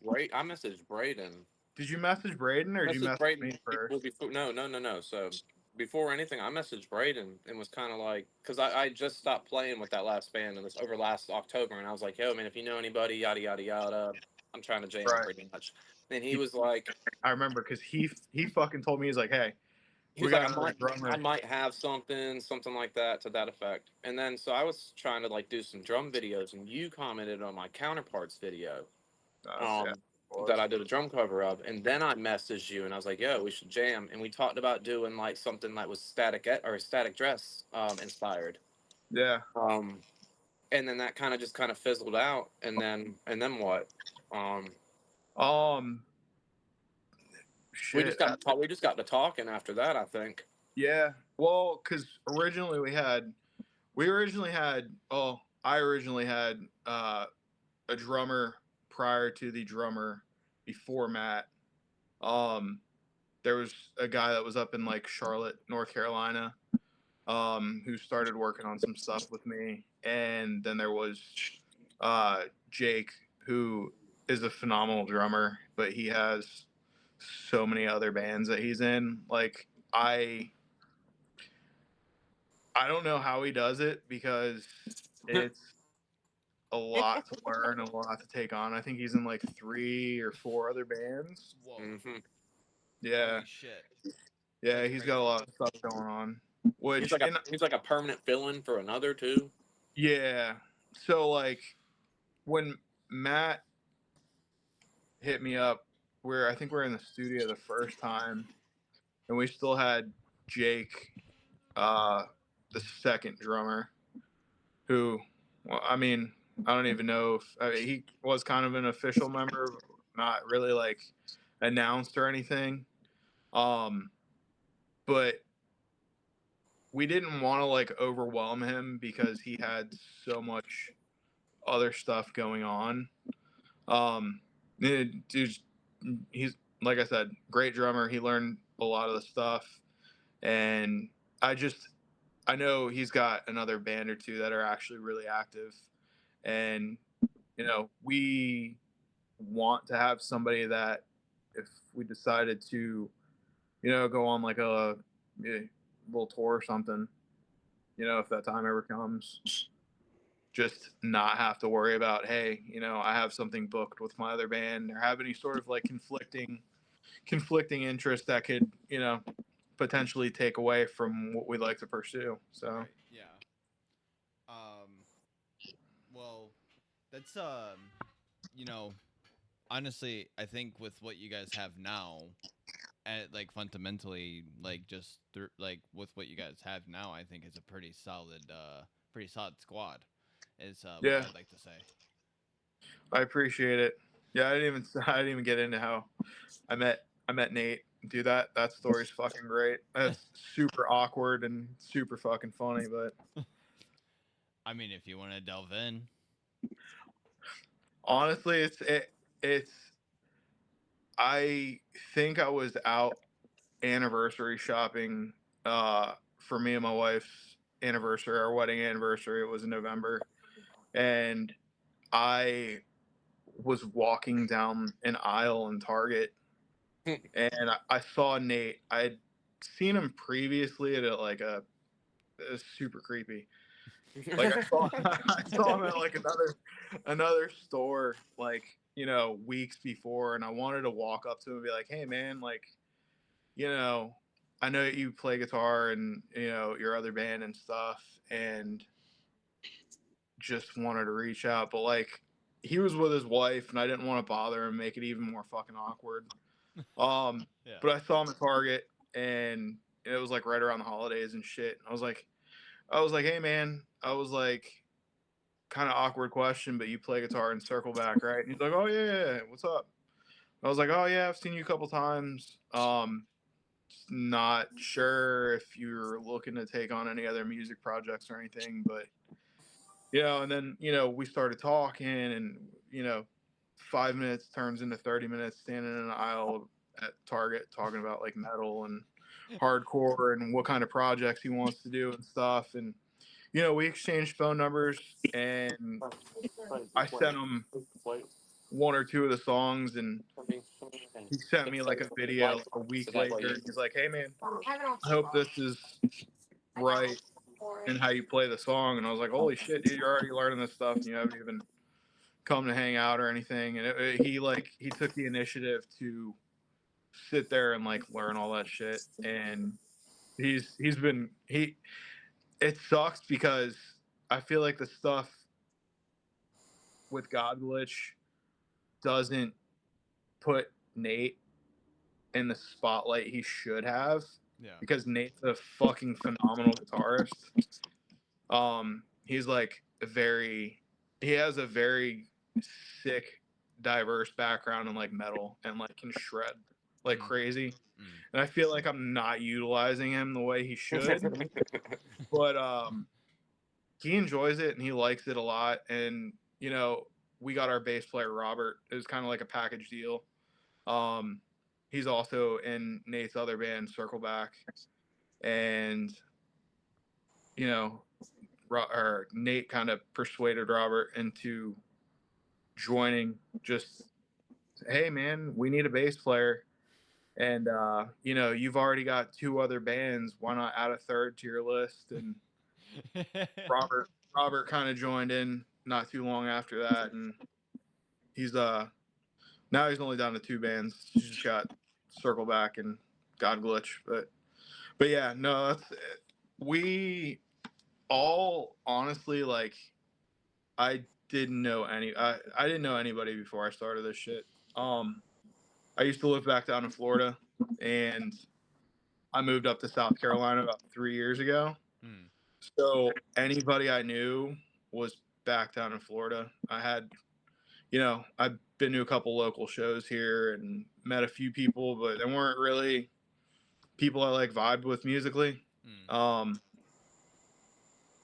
Braden. did you message Braden or did you Messaged message Braden me first? before. No. So before anything, I messaged Braden and was kind of like, because I just stopped playing with that last band and this over last October, and I was like, yo, man, if you know anybody, yada yada yada, I'm trying to jam Right. pretty much. And he was like, I remember because he fucking told me, he's like, hey, he we was like, got another drummer. I might have something like that to that effect. And then so I was trying to like do some drum videos, and you commented on my counterparts video. Yeah, That I did a drum cover of, and then I messaged you and I was like, "Yo, we should jam." And we talked about doing like something that was Static Dress inspired. yeah. And then that kind of fizzled out, and then what? Shit. We just got to talking after that, I think. Yeah. Well, because originally I originally had a drummer prior to the drummer before Matt. There was a guy that was up in like Charlotte, North Carolina, who started working on some stuff with me, and then there was Jake, who is a phenomenal drummer, but he has so many other bands that he's in. Like I don't know how he does it because it's a lot to learn, a lot to take on. I think he's in like 3 or 4 other bands. Whoa. Mm-hmm. Yeah, Holy shit. yeah, That's he's got a lot of stuff going on. Which He's like a permanent fill-in for another too. yeah, so like when Matt hit me up, I think we're in the studio the first time, and we still had Jake, the second drummer, who, well, I mean, I don't even know if he was kind of an official member, not really like announced or anything. But we didn't want to like overwhelm him because he had so much other stuff going on. Dude, he's like I said, great drummer. He learned a lot of the stuff, and I know he's got another band or two that are actually really active, and we want to have somebody that if we decided to, go on like a little tour or something, if that time ever comes, just not have to worry about, hey, I have something booked with my other band, or have any sort of like conflicting interest that could, potentially take away from what we'd like to pursue. So Right, yeah. Well, that's honestly, I think with what you guys have now, like fundamentally, like just like with what you guys have now, I think it's a pretty solid squad. Is yeah, what I'd like to say. I appreciate it. Yeah, I didn't even get into how I met Nate. Dude, that story's fucking great. That's super awkward and super fucking funny, but I mean, if you want to delve in, honestly, it's I think I was out anniversary shopping for me and my wife's anniversary, our wedding anniversary. It was in November, and I was walking down an aisle in Target, and I saw Nate. I'd seen him previously at it was super creepy. Like I saw him at like another store, like weeks before, and I wanted to walk up to him and be like, hey man, like I know you play guitar and your other band and stuff, and just wanted to reach out, but like he was with his wife and I didn't want to bother him, make it even more fucking awkward. yeah. But I saw him at Target, and it was like right around the holidays and shit. And I was like, hey man, I was like, kind of awkward question, but you play guitar in Circleback, right? And he's like, oh yeah, what's up? I was like, oh yeah, I've seen you a couple times. Not sure if you're looking to take on any other music projects or anything, but and then we started talking, and 5 minutes turns into 30 minutes standing in an aisle at Target talking about like metal and hardcore and what kind of projects he wants to do and stuff. And we exchanged phone numbers, and I sent him one or two of the songs, and he sent me like a video like a week later, and he's like, hey man, I hope this is right and how you play the song. And I was like, holy shit, dude, you're already learning this stuff and you haven't even come to hang out or anything. And he took the initiative to sit there and like learn all that shit. And it sucks because I feel like the stuff with God Glitch doesn't put Nate in the spotlight he should have, Yeah. because Nate's a fucking phenomenal guitarist. He's like he has a very sick, diverse background in like metal, and like can shred like crazy. And I feel like I'm not utilizing him the way he should. But he enjoys it and he likes it a lot. And we got our bass player Robert. It was kind of like a package deal. He's also in Nate's other band, Circleback, and Nate kind of persuaded Robert into joining. Just, hey man, we need a bass player, and you've already got two other bands. Why not add a third to your list? And Robert kind of joined in not too long after that, and he's now he's only down to two bands. He's just got Circleback and God Glitch, but yeah, no, we all honestly, like, I didn't know I didn't know anybody before I started this shit. I used to live back down in Florida, and I moved up to South Carolina about 3 years ago. So anybody I knew was back down in Florida. I had, I've been to a couple local shows here and met a few people, but they weren't really people I like vibed with musically.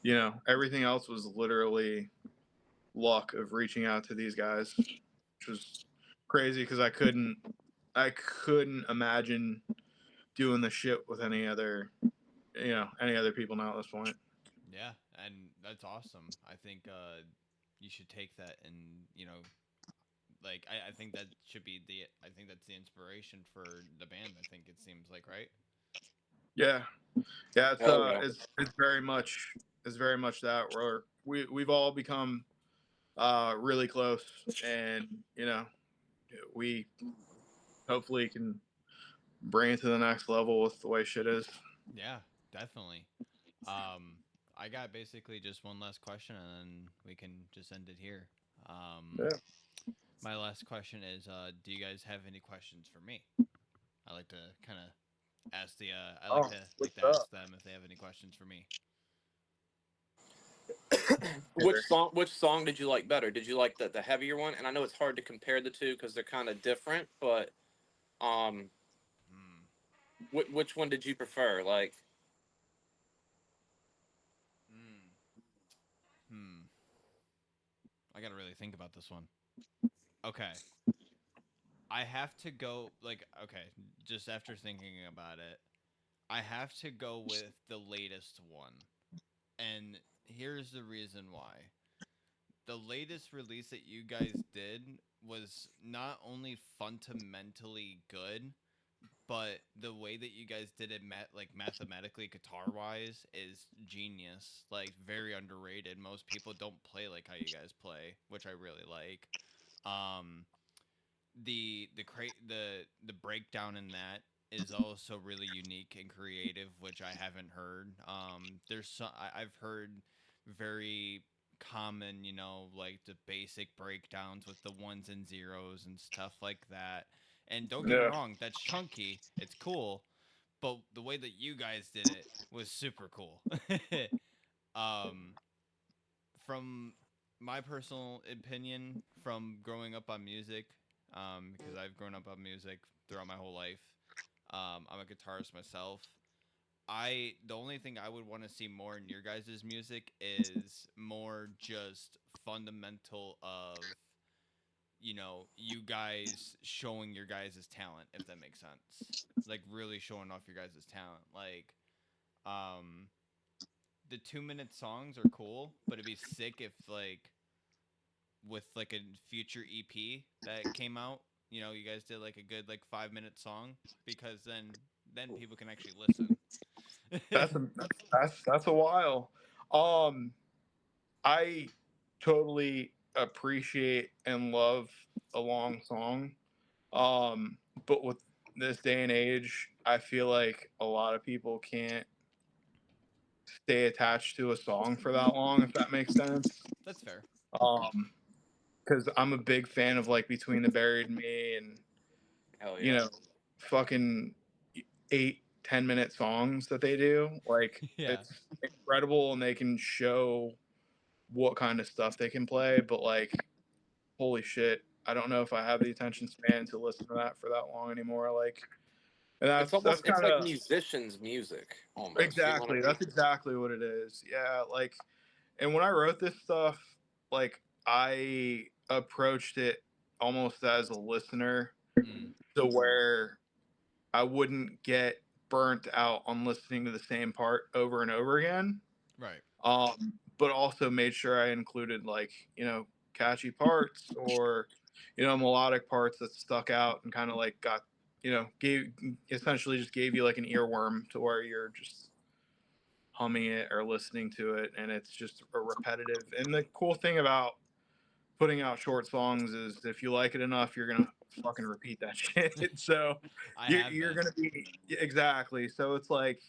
you know, everything else was literally luck of reaching out to these guys, which was crazy because I couldn't imagine doing the shit with any other, any other people now at this point. Yeah, and that's awesome. I think you should take that and like I think that should be the I think that's the inspiration for the band. I think it seems like right. Yeah, yeah, Hell yeah. it's very much that we've all become really close, and you know, we hopefully can bring it to the next level with the way shit is. Yeah, definitely. Um, I got basically just one last question, and then we can just end it here. Yeah. My last question is, do you guys have any questions for me? I like to kind of ask the I like Oh, to what's ask up? them if they have any questions for me. Which song did you like better? Did you like the heavier one? And I know it's hard to compare the two because they're kind of different, but um, Hmm. which one did you prefer? Like, Hmm. Hmm. I gotta really think about this one. Okay. I have to go like okay, just after thinking about it, I have to go with the latest one. And here's the reason why. The latest release that you guys did was not only fundamentally good, but the way that you guys did it like mathematically guitar wise is genius, like very underrated. Most people don't play like how you guys play, which I really like. um the breakdown in that is also really unique and creative, which I haven't heard. I've heard very common, like the basic breakdowns with the ones and zeros and stuff like that. And don't get me Yeah. wrong, that's chunky, it's cool, but the way that you guys did it was super cool. um from my personal opinion, from growing up on music, because I've grown up on music throughout my whole life. I'm a guitarist myself. The only thing I would want to see more in your guys' music is more just fundamental of you guys showing your guys' talent, if that makes sense. Like really showing off your guys' talent. Like um the 2-minute songs are cool, but it'd be sick if like with like a future EP that came out, you guys did like a good like 5-minute song, because then people can actually listen. That's a while. Um, I totally appreciate and love a long song. But with this day and age, I feel like a lot of people can't stay attached to a song for that long, if that makes sense. That's fair. Um, because I'm a big fan of like Between the Buried and Me, and hell you yeah. know, fucking 8-10 minute songs that they do. Like Yeah. it's incredible, and they can show what kind of stuff they can play. But like, holy shit, I don't know if I have the attention span to listen to that for that long anymore. Like, and that's It's kind like of musicians' music almost. You know what I exactly mean? that's exactly what it is. Yeah, like, and when I wrote this stuff, like I approached it almost as a listener, Mm, to where I wouldn't get burnt out on listening to the same part over and over again. right. But also made sure I included like, catchy parts, or, melodic parts that stuck out and kind of like got, gave essentially just gave you like an earworm to where you're just humming it or listening to it, and it's just a repetitive. And the cool thing about putting out short songs is if you like it enough, you're gonna fucking repeat that shit. So I you're, have you're been. gonna be exactly. So it's like,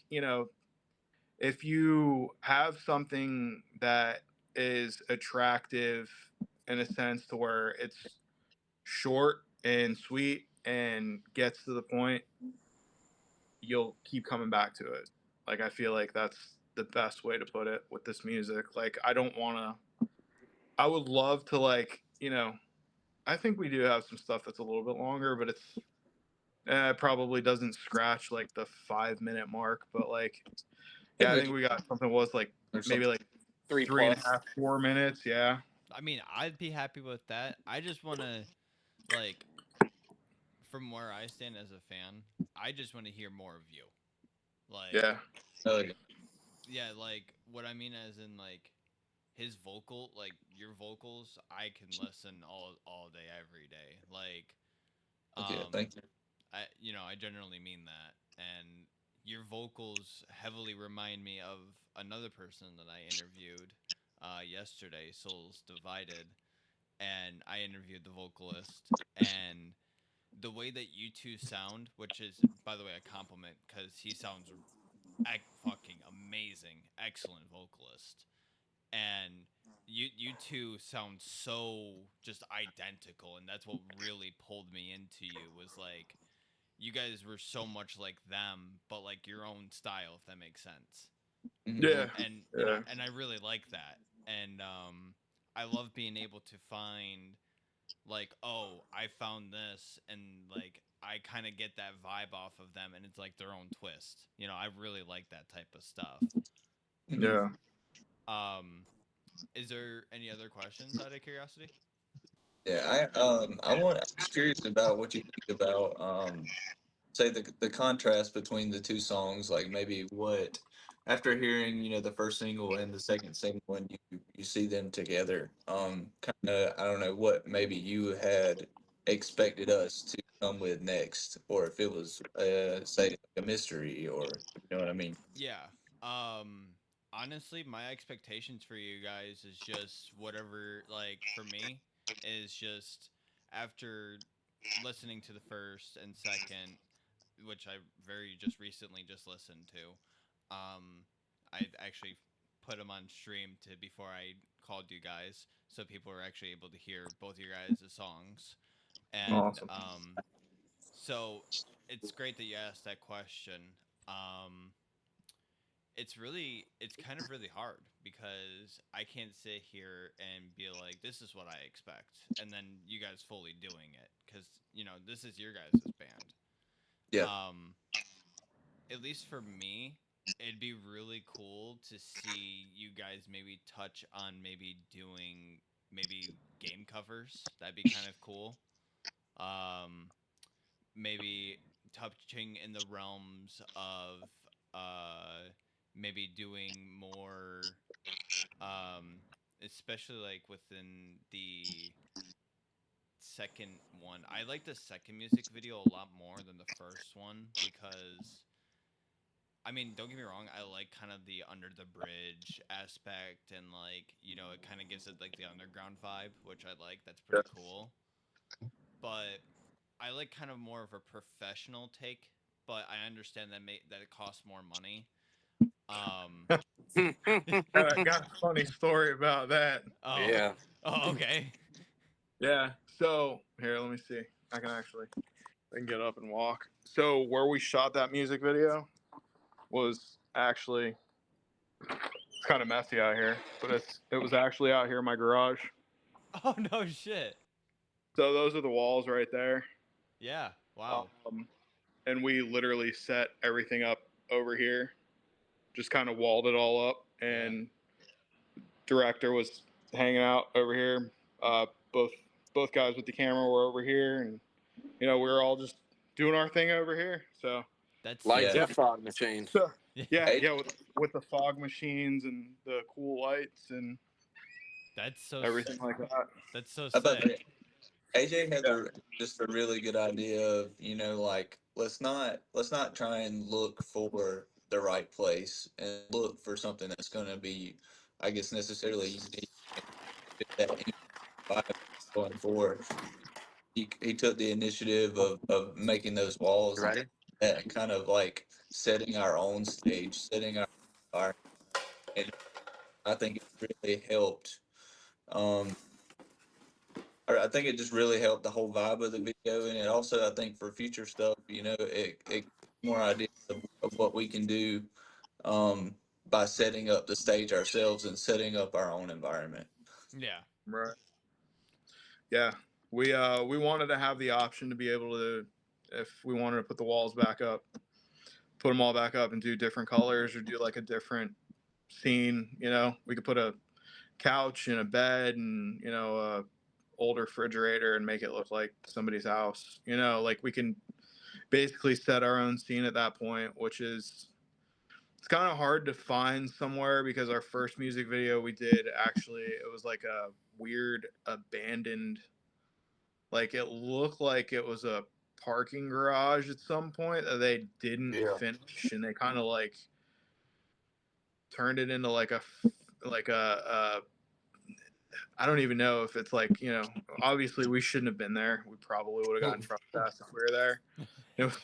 if you have something that is attractive in a sense to where it's short and sweet and gets to the point, you'll keep coming back to it. Like I feel like that's the best way to put it with this music. Like I would love to like, I think we do have some stuff that's a little bit longer, but it probably doesn't scratch like the 5-minute mark. But like, Hey, yeah, I man, think we got something was like or maybe something. like 3 3 and a plus. half, 4 minutes. Yeah. I mean, I'd be happy with that. I just want to, like, from where I stand as a fan, I just want to hear more of you. Like, Yeah. yeah, like what I mean as in like his vocal, like your vocals, I can listen all day, every day. Like, Yeah, thank you. I generally mean that, and your vocals heavily remind me of another person that I interviewed yesterday, Souls Divided, and I interviewed the vocalist, and the way that you two sound, which is by the way a compliment because he sounds fucking amazing, excellent vocalist, and you two sound so just identical, and that's what really pulled me into you was like you guys were so much like them, but like your own style, if that makes sense. Yeah. And Yeah. and I really like that, and I love being able to find like, oh, I found this, and like I kind of get that vibe off of them, and it's like their own twist. I really like that type of stuff. Yeah. Um, is there any other questions out of curiosity? Yeah, I was curious about what you think about say the contrast between the two songs, like maybe what after hearing, the first single and the second single and you see them together, kind of I don't know what maybe you had expected us to come with next, or if it was say like a mystery, or you know what I mean. Yeah. Um, honestly, my expectations for you guys is just whatever. Like for me, is just after listening to the first and second, which I very just recently just listened to. I actually put them on stream to before I called you guys, so people were actually able to hear both your guys' songs. And Awesome. so it's great that you asked that question. Um, it's kind of really hard because I can't sit here and be like, this is what I expect, and then you guys fully doing it because this is your guys' band. Yeah. At least for me, it'd be really cool to see you guys maybe touch on maybe doing maybe game covers. That'd be kind of cool. Um, maybe touching in the realms of uh, maybe doing more, um, especially like within the second one. I like the second music video a lot more than the first one because I mean, don't get me wrong, I like kind of the under the bridge aspect and like, it kind of gives it like the underground vibe, which I like. That's pretty cool. But I like kind of more of a professional take, but I understand that it costs more money. Got a funny story about that. Oh. Yeah. Oh, okay. Yeah. So here, let me see. I can get up and walk. So where we shot that music video was actually it's kind of messy out here, but it was actually out here in my garage. Oh no shit. So those are the walls right there. Yeah. Wow. And we literally set everything up over here, just kind of walled it all up, and director was hanging out over here. Both guys with the camera were over here, and we were all just doing our thing over here. So That's Lights Yeah. and fog machine. so yeah. with the fog machines and the cool lights and That's so everything like that. That's so How about sick. AJ had just a really good idea of, like let's not try and look for the right place and look for something that's going to be, I guess, necessarily unique that vibe going forward. He took the initiative of making those walls You ready? and kind of like setting our own stage, setting our and I think it really helped. I think it just really helped the whole vibe of the video, and it also, I think, for future stuff, it more ideas of what we can do by setting up the stage ourselves and setting up our own environment. Yeah. Right. Yeah. We wanted to have the option to be able to, if we wanted to put the walls back up, put them all back up and do different colors or do like a different scene. You know, we could put a couch and a bed and a old refrigerator and make it look like somebody's house. You know, like we can basically set our own scene at that point, which is it's kind of hard to find somewhere because our first music video we did actually it was like a weird abandoned, like it looked like it was a parking garage at some point that they didn't Yeah. finish, and they kind of like turned it into like a I don't even know if it's like, obviously we shouldn't have been there. We probably would have gotten trespassed if we were there. It was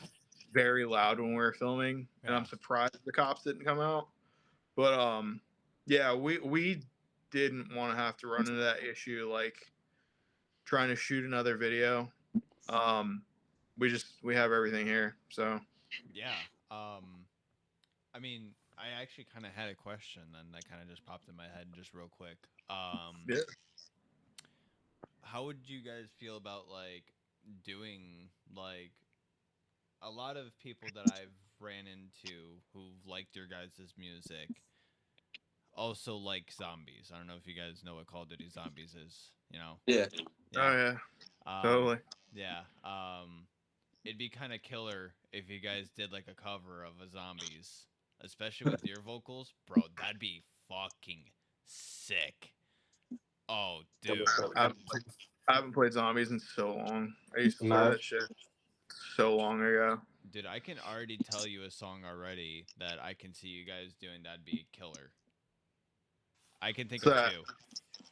very loud when we were filming, and I'm Yeah. surprised the cops didn't come out. But yeah, we didn't want to have to run into that issue like trying to shoot another video. We have everything here, so Yeah. I mean, I actually kind of had a question, and that kind of just popped in my head just real quick. yeah. How would you guys feel about like doing like a lot of people that I've ran into who've liked your guys' music also like zombies. I don't know if you guys know what Call of Duty Zombies is. You know? Yeah. Oh yeah, Um, totally. Yeah. It'd be kind of killer if you guys did like a cover of a zombies, especially with your vocals, bro. That'd be fucking sick. Oh, dude. I haven't played zombies in so long. I used to play No. that shit so long ago. Dude, I can already tell you a song already that I can see you guys doing. That'd be killer. I can think of So- two.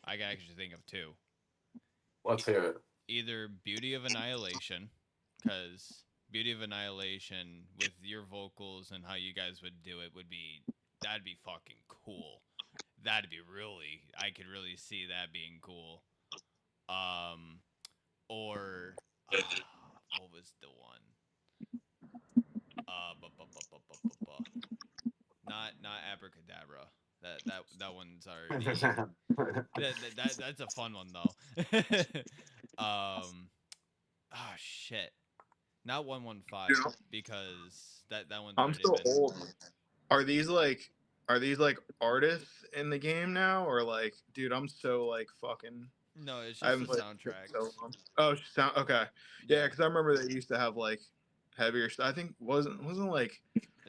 I can actually think of two. Let's hear it. Either Beauty of Annihilation, because Beauty of Annihilation with your vocals and how you guys would do it that'd be fucking cool. That'd be really, I could really see that being cool. Or what was the one? Not Abracadabra. That one's already. That's a fun one though. Oh shit. Not 115 Yeah. because that one's I'm already so been. old. Are these like artists in the game now, or like, dude? I'm so like fucking. No, it's I just haven't the played it soundtracks. so long. Oh, sound okay. Yeah, because I remember they used to have like heavier stuff. I think wasn't like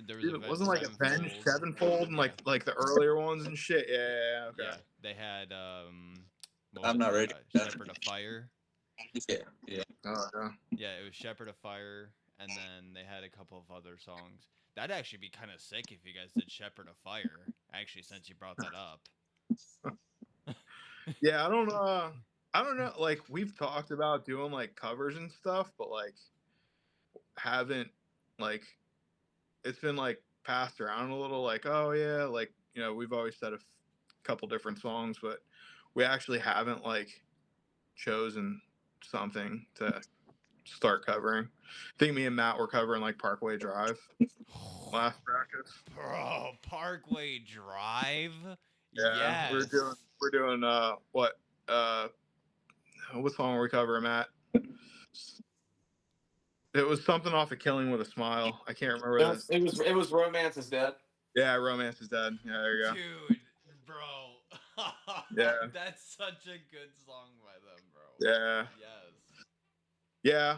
There was dude, it wasn't like Avenged Sevenfold. Sevenfold and Yeah. like the earlier ones and shit. Yeah, okay. Yeah, they had what I'm was not it? ready. Shepherd of Fire. Yeah. Yeah. Oh, yeah. Yeah, it was Shepherd of Fire, and then they had a couple of other songs. That'd actually be kind of sick if you guys did Shepherd of Fire. Actually, since you brought that up. Yeah, I don't know. Like we've talked about doing like covers and stuff, but like haven't like it's been like passed around a little. Like, oh yeah, like we've always said a couple different songs, but we actually haven't like chosen something to start covering. I think me and Matt were covering like Parkway Drive last practice. Bro, Parkway Drive. Yeah, Yes. we're doing what song were we covering, Matt? It was something off of Killing with a Smile. I can't remember that. It was Romance is Dead. Yeah, Romance is Dead. Yeah, there you go. Dude, bro. Yeah. That's such a good song by them, bro. Yeah. Yes. Yeah,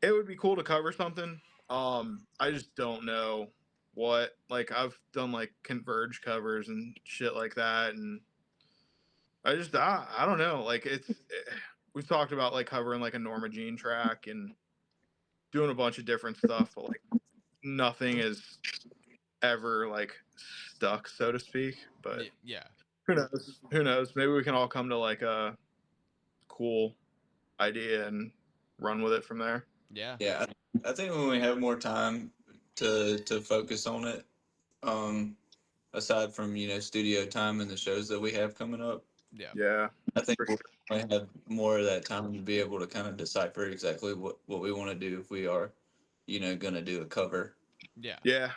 it would be cool to cover something. I just don't know what. Like I've done like Converge covers and shit like that, and I don't know. Like we've talked about like covering like a Norma Jean track and doing a bunch of different stuff, but like nothing is ever like stuck, so to speak. But Yeah. who knows? Who knows? Maybe we can all come to like a cool idea and run with it from there. Yeah. Yeah. I think when we have more time to focus on it, aside from studio time and the shows that we have coming up, Yeah. Yeah. I think we'll have more of that time to be able to kind of decipher exactly what we want to do if we are, going to do a cover. Yeah. Yeah.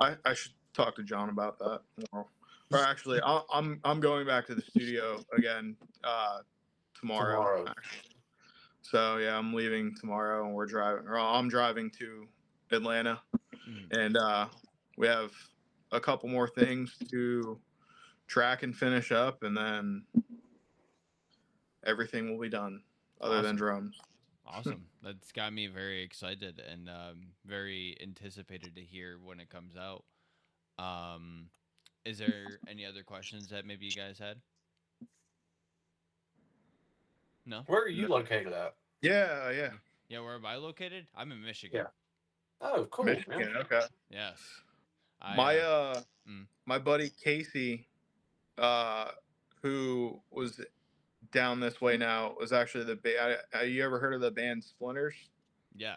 I should talk to John about that more. Or actually, I'm going back to the studio again tomorrow. Actually. So yeah, I'm leaving tomorrow, and I'm driving to Atlanta, Mhm. and we have a couple more things to track and finish up, and then everything will be done, other than Awesome. drums. Awesome. That's got me very excited and very anticipated to hear when it comes out. Is there any other questions that maybe you guys had? No? Where are you located at? Yeah. Yeah, where am I located? I'm in Michigan. Oh, cool. Michigan. Man. Okay. Yes. Mm. My buddy Casey, who was down this way now, was actually the band. You ever heard of the band Splinters? Yeah.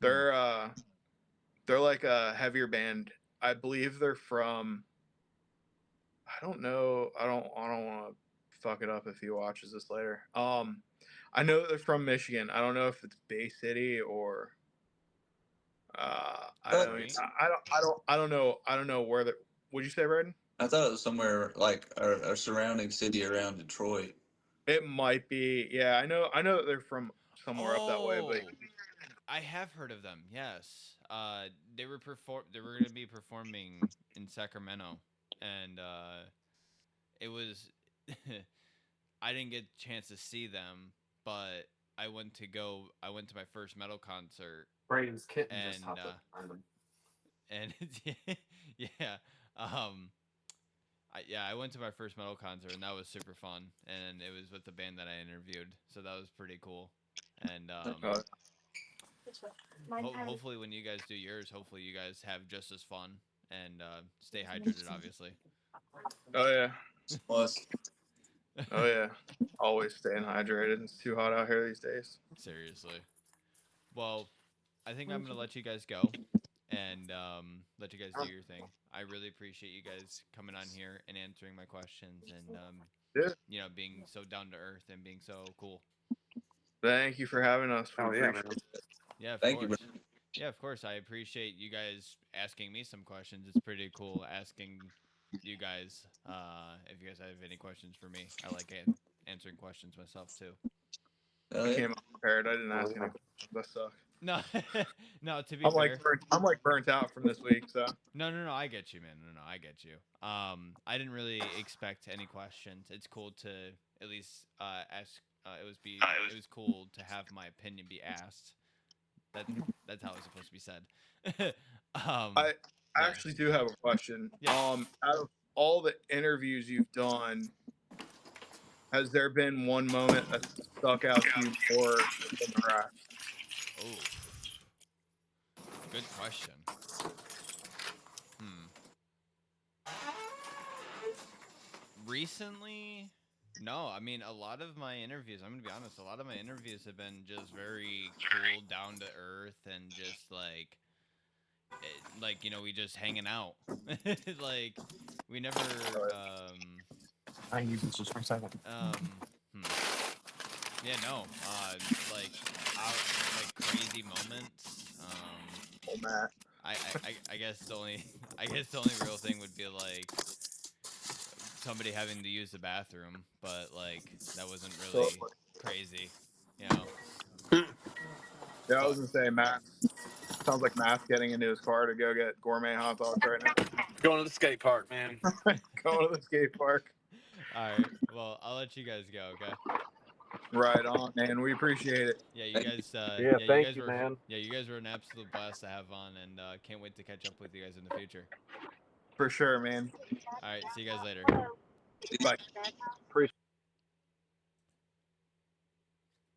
They're like a heavier band. I believe they're from. I don't know. I don't want to fuck it up if he watches this later. I know they're from Michigan. I don't know if it's Bay City or. I don't know where the. Would you say, Braden? I thought it was somewhere like a surrounding city around Detroit. It might be. Yeah, I know that they're from somewhere up that way, but I have heard of them. Yes. They were going to be performing in Sacramento, and it was. I didn't get a chance to see them, but I went to my first metal concert, Braden's kitten and just hopped up behind him. and yeah, I went to my first metal concert, and that was super fun, and it was with the band that I interviewed, so that was pretty cool, and hopefully when you guys do yours, hopefully you guys have just as fun and stay hydrated, obviously. oh yeah, Plus, oh yeah, always staying hydrated. It's too hot out here these days. Seriously. Well, I think I'm gonna let you guys go and let you guys do your thing. I really appreciate you guys coming on here and answering my questions and Yeah. being so down to earth and being so cool. Thank you for having us. We Oh, yeah, appreciate man. it. Yeah, of Thank you, course. Brandon. Yeah, of course. I appreciate you guys asking me some questions. It's pretty cool asking you guys if you guys have any questions for me. I like answering questions myself too. Hell I yeah. came prepared. I didn't ask any questions. That suck. No, no. To be I'm fair, like burnt out from this week. So no. I get you, man. No, I get you. I didn't really expect any questions. It's cool to at least ask. It was cool to have my opinion be asked. That's how it's supposed to be said. I yeah. actually do have a question. Yeah. Out of all the interviews you've done, has there been one moment that stuck out to you more than the rest? Oh, good question. Recently, no. I mean, a lot of my interviews, I'm gonna be honest, a lot of my interviews have been just very cool, down to earth, and just like we just hanging out. Like, we never, I use this just for a second. yeah, no, like, crazy moments. Oh, Matt. I guess the only real thing would be like somebody having to use the bathroom, but like that wasn't really crazy, you know. Yeah, I was gonna say Matt. Sounds like Matt's getting into his car to go get gourmet hot dogs right now. Going to the skate park, man. Going to the skate park. All right, well, I'll let you guys go, okay? Right on, man. We appreciate it. Yeah, you Thank guys. thank you, man. Yeah, you guys were an absolute blast to have on, and can't wait to catch up with you guys in the future. For sure, man. All right, see you guys later. Bye. Appreciate